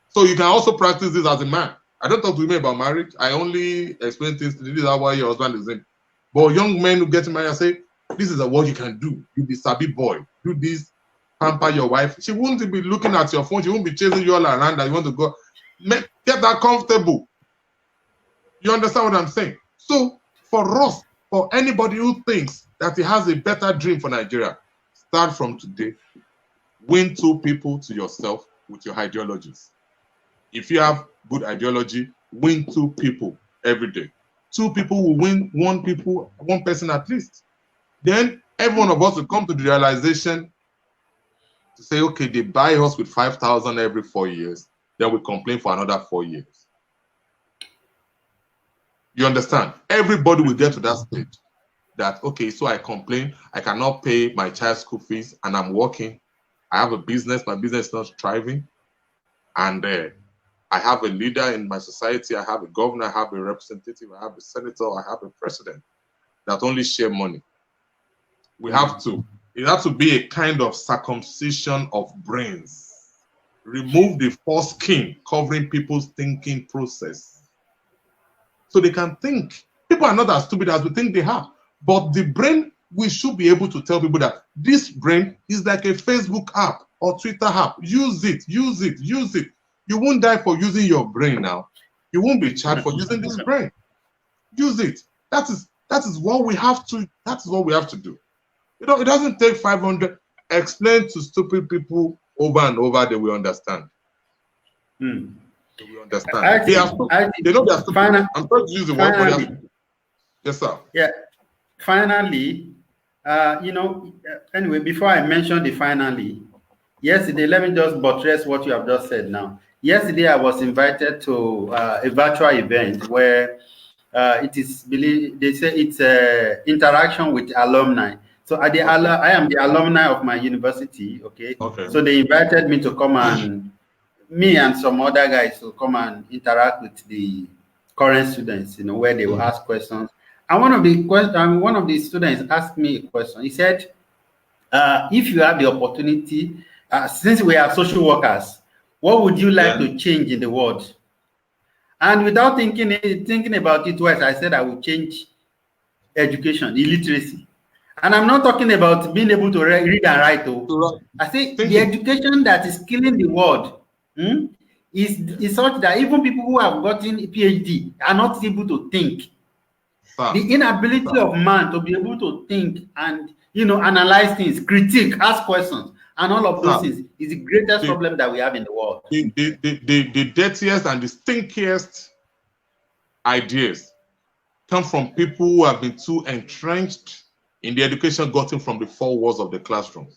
So you can also practice this as a man. I don't talk to women about marriage. I only explain things to them. This is how your husband is in. But young men who get married, I say, this is what you can do. You be sabi boy. Do this, pamper your wife. She won't be looking at your phone. She won't be chasing you all around that you want to go. Get that comfortable. You understand what I'm saying? So for us, for anybody who thinks that he has a better dream for Nigeria, start from today. Win 2 people to yourself with your ideologies. If you have good ideology, win 2 people every day. 2 people will win 1 person at least. Then every one of us will come to the realization to say, okay, they buy us with 5,000 every 4 years. Then we complain for another 4 years. You understand? Everybody will get to that stage that, okay, so I complain, I cannot pay my child's school fees, and I'm working. I have a business, my business is not thriving. And I have a leader in my society, I have a governor, I have a representative, I have a senator, I have a president that only share money. We have to, it has to be a kind of circumcision of brains. Remove the false skin covering people's thinking process. So they can think. People are not as stupid as we think they are. But the brain, we should be able to tell people that this brain is like a Facebook app or Twitter app. Use it, use it, use it. You won't die for using your brain now. You won't be charged for using this brain. Use it. That is what we have to. That is what we have to do. You know, it doesn't take 500. Explain to stupid people over and over, they will understand. They will understand. They know they are stupid. I'm trying to use the word. Yes, sir. Yeah. Finally, you know, anyway, before I mention the finally, yesterday, let me just buttress what you have just said now. Yesterday, I was invited to a virtual event where it is believed, they say it's interaction with alumni. So I am the alumni of my university, okay? So they invited me to come and, me and some other guys to come and interact with the current students, you know, where they will ask questions. And one of the students asked me a question. He said, if you have the opportunity, since we are social workers, what would you like to change in the world? And without thinking about it twice, I said I would change education, illiteracy. And I'm not talking about being able to read and write. I say the education that is killing the world is such that even people who have gotten a PhD are not able to think. The inability of man to be able to think and, you know, analyze things, critique, ask questions, and all of those things is the greatest problem that we have in the world. The dirtiest and the stinkiest ideas come from people who have been too entrenched in the education gotten from the 4 walls of the classroom.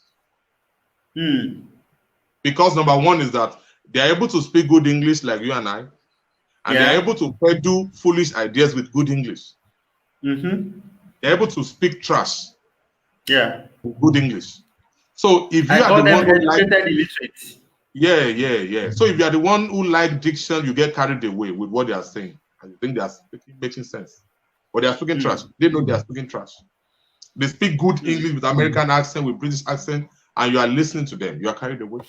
Because number one is that they are able to speak good English like you and I, and they are able to peddle foolish ideas with good English. They're able to speak trash with good English. So if you are the one who like illiterate. So if you are the one who like diction, you get carried away with what they are saying. And you think they are making sense. But they are speaking trash. They know they are speaking trash. They speak good English with American accent, with British accent, and you are listening to them. You are carried away.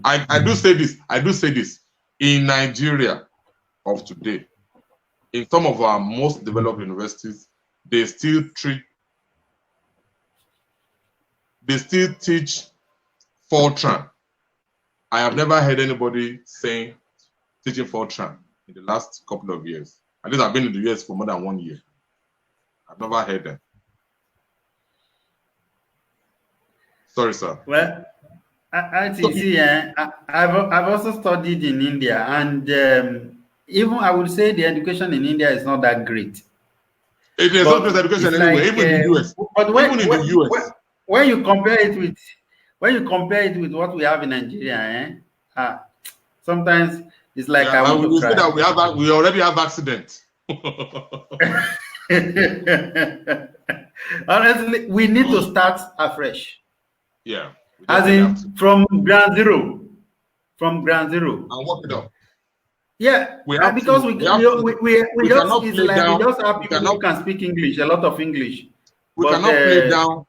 I do say this. In Nigeria of today, in some of our most developed universities, they still teach Fortran. I have never heard anybody saying teaching Fortran in the last couple of years. At least I've been in the US for more than 1 year. I've never heard them. Sorry, sir. Well, I've also studied in India, and even I would say the education in India is not that great. It is not great education anyway, even in the US. But when you compare it with what we have in Nigeria, sometimes it's like I want to cry. Say that we already have accidents. Honestly, we need to start afresh. Yeah. As in from ground zero. From ground zero. And work it up. Yeah, we have because we just have people who can speak English, a lot of English. We cannot play down.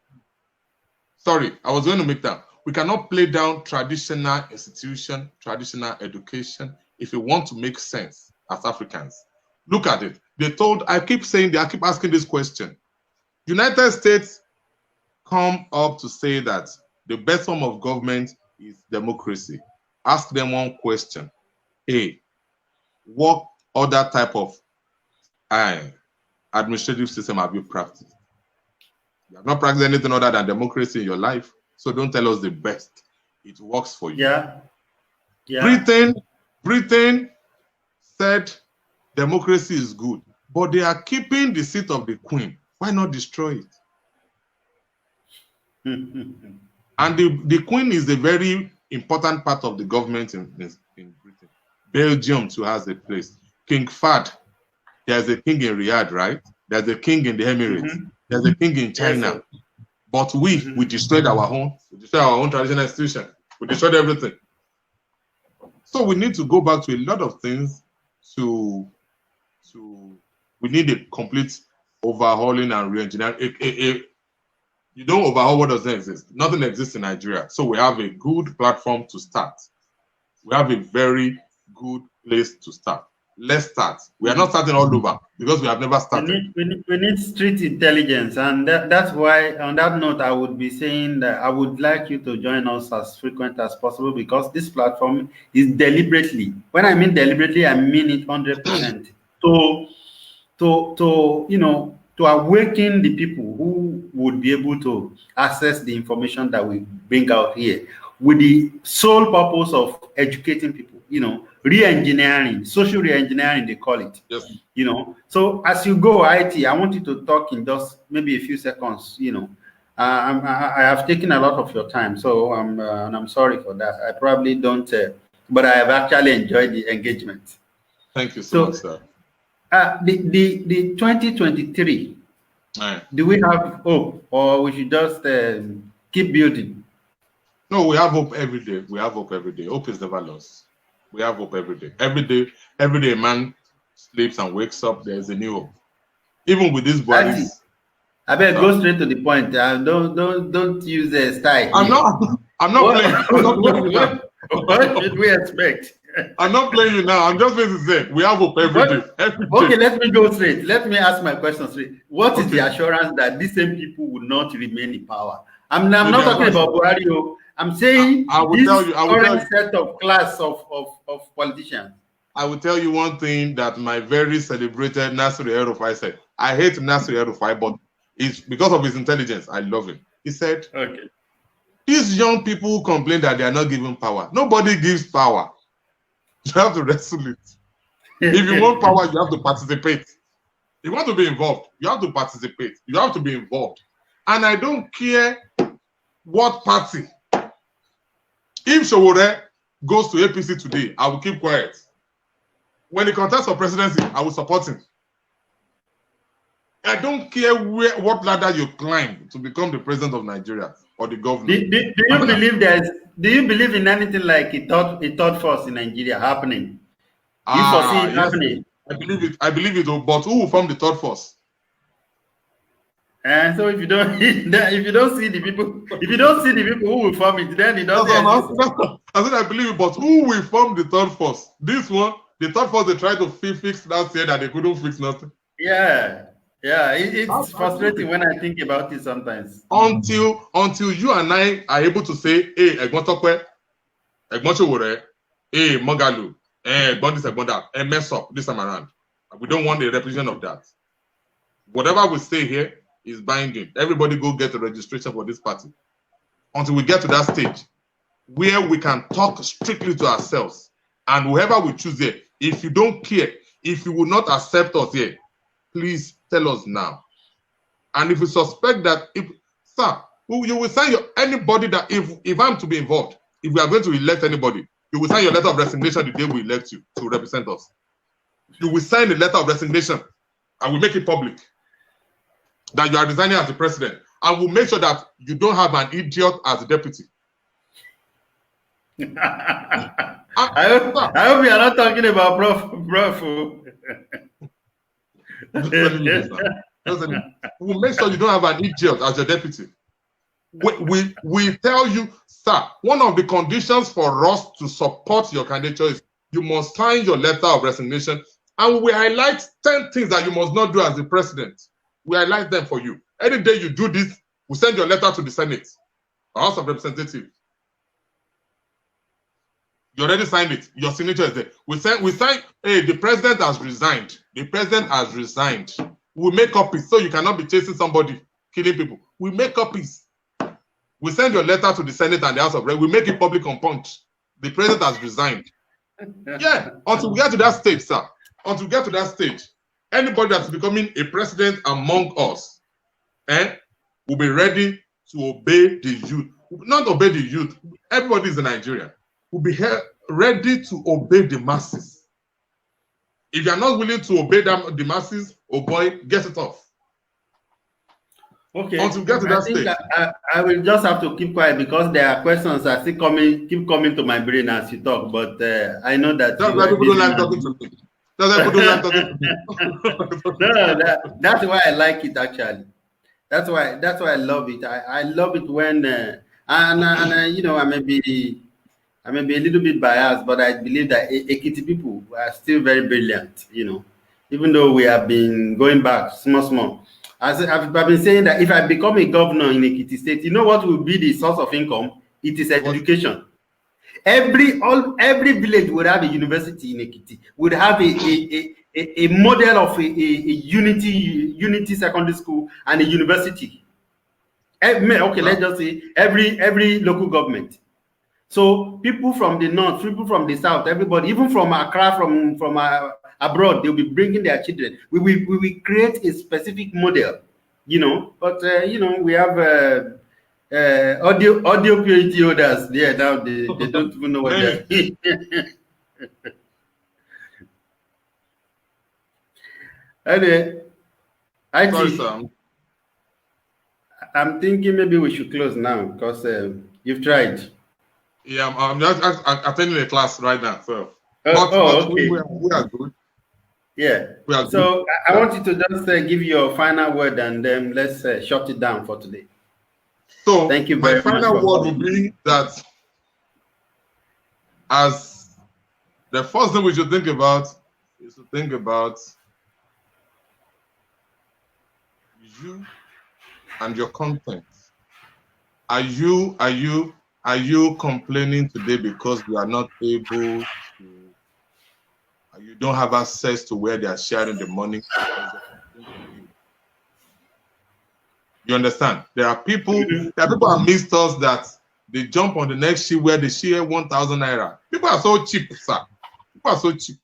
Sorry, I was going to make that. We cannot play down traditional institution, traditional education if we want to make sense as Africans. Look at it. I keep asking this question. United States come up to say that the best form of government is democracy. Ask them one question. Hey, what other type of administrative system have you practiced? You have not practiced anything other than democracy in your life, so don't tell us the best. It works for you. Yeah. Britain said democracy is good, but they are keeping the seat of the Queen. Why not destroy it? And the Queen is a very important part of the government in Britain. Belgium too has a place. King Fahd, there's a king in Riyadh, right? There's a king in the Emirates. There's a king in China. Yes, but we destroyed our own. We destroyed our own traditional institution. We destroyed everything. So we need to go back to a lot of things we need a complete overhauling and re-engineering. You don't overhaul what doesn't exist. Nothing exists in Nigeria. So we have a good platform to start. We have a very good place to start. Let's start. We are not starting all over because we have never started. We need street intelligence, and that's why, on that note, I would be saying that I would like you to join us as frequent as possible, because this platform is deliberately, when I mean deliberately, I mean it 100%, to awaken the people who would be able to access the information that we bring out here, with the sole purpose of educating people, re-engineering, social re-engineering, they call it. Yes. So as you go, IT, I want you to talk in just maybe a few seconds. I have taken a lot of your time, so I'm sorry for that. I probably don't, but I have actually enjoyed the engagement. Thank you so much, sir. The 2023, do we have hope, or we should just keep building? No, we have hope every day. We have hope every day. Hope is never lost. We have hope every day. Every day a man sleeps and wakes up, there's a new hope. Even with these bodies. I better go straight to the point. Don't use a style. I'm not playing. I'm not playing you now. What should we expect? I'm not playing you now. I'm just going to say we have hope every day. Okay, let me go straight. Let me ask my question straight. What is the assurance that these same people will not remain in power? I'm not talking about Buhari. I'm saying I will tell you. current set of class of politicians. I will tell you one thing that my very celebrated Nasir El-Rufai said. I hate Nasir El-Rufai, but it's because of his intelligence. I love him. He said, okay, these young people who complain that they are not given power. Nobody gives power. You have to wrestle it. If you want power, you have to participate. If you want to be involved, you have to participate. You have to be involved. And I don't care what party. If Sowore goes to APC today, I will keep quiet. When he contests for presidency, I will support him. I don't care what ladder you climb to become the president of Nigeria or the governor. Do you believe in anything like a third force in Nigeria happening? You foresee it happening? I believe it. But who will form the third force? And so if you don't see the people who will form it, then it doesn't. I said I believe it, but who will form the third force? This one, the third force they tried to fix last year that they couldn't fix nothing. Yeah. Yeah, it's frustrating when I think about it sometimes. Until you and I are able to say, hey, Egbon Tokwe, Egbon Chowore, hey, Mogalu, Egbon this, Egbon that, mess up this time around. We don't want a repetition of that. Whatever we say here is binding. Everybody go get a registration for this party. Until we get to that stage where we can talk strictly to ourselves. And whoever we choose here, if you don't care, if you will not accept us here, please tell us now. And if you suspect that, sir, you will sign anybody that if I'm to be involved, if we are going to elect anybody, you will sign your letter of resignation the day we elect you to represent us. You will sign a letter of resignation and we make it public that you are resigning as the president. And we'll make sure that you don't have an idiot as a deputy. I hope you are not talking about Prof. We'll make sure you don't have an idiot as your deputy. We tell you, sir, one of the conditions for us to support your candidature is you must sign your letter of resignation, and we highlight 10 things that you must not do as the president. We highlight them for you. Any day you do this, we send your letter to the Senate, the House of Representatives. You already signed it. Your signature is there. We sign, hey, the president has resigned. The president has resigned. We make copies so you cannot be chasing somebody, killing people. We make copies. We send your letter to the Senate and the House of Reps. We make it public on Punch. The president has resigned. Yeah, until we get to that stage, sir. Until we get to that stage, anybody that's becoming a president among us, will be ready to obey the youth. Not obey the youth. Everybody is in Nigeria. Will be ready to obey the masses. If you are not willing to obey the masses, oh boy, get it off. Okay. Until we get to that stage. I will just have to keep quiet because there are questions that keep coming to my brain as you talk. But I know that that's why people don't like talking to me. That's why people don't like talking to me. No, that's why I like it actually. That's why I love it. I love it when you know, I may be a little bit biased, but I believe that Ekiti people are still very brilliant, you know, even though we have been going back small. As I've been saying that if I become a governor in Ekiti State, you know what will be the source of income? It is education. Every village would have a university in Ekiti, would have a model of a unity secondary school and a university. Okay, let's just say every local government. So people from the north, people from the south, everybody, even from Accra, from abroad, they'll be bringing their children. We will create a specific model, you know. But you know, we have audio PhD holders there now. They don't even know what they're doing. Anyway, I'm thinking maybe we should close now because you've tried. Yeah, I'm just attending a class right now. So, okay. We are good. Yeah. So I want you to just give your final word and then let's shut it down for today. So thank you very much. My final word would be that as the first thing we should think about is to think about you and your content. Are you complaining today because you are not able to, you don't have access to where they are sharing the money? You understand? There are people amidst us that they jump on the next ship where they share 1,000 naira. People are so cheap, sir. People are so cheap.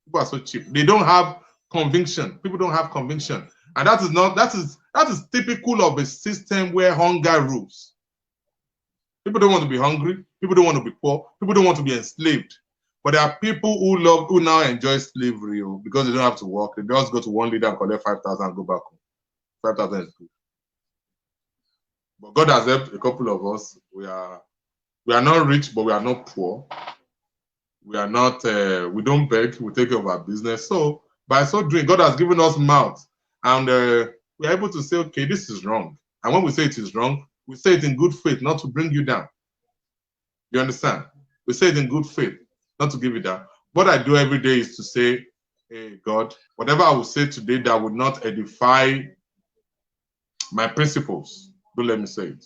People are so cheap. They don't have conviction. People don't have conviction. And that is typical of a system where hunger rules. People don't want to be hungry. People don't want to be poor. People don't want to be enslaved. But there are people who now enjoy slavery because they don't have to work. They just go to one leader and collect 5,000 and go back home. 5,000 is good. But God has helped a couple of us. We are not rich, but we are not poor. We are not. We don't beg. We take care of our business. So by so doing, God has given us mouth, and we are able to say, okay, this is wrong. And when we say it is wrong, we say it in good faith, not to bring you down. You understand? We say it in good faith, not to give you down. What I do every day is to say, God, whatever I will say today that would not edify my principles, don't let me say it.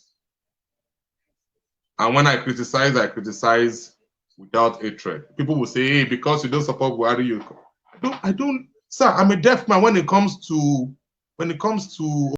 And when I criticize without hatred. People will say, hey, because you don't support Buhari, you I don't, sir, I'm a deaf man when it comes to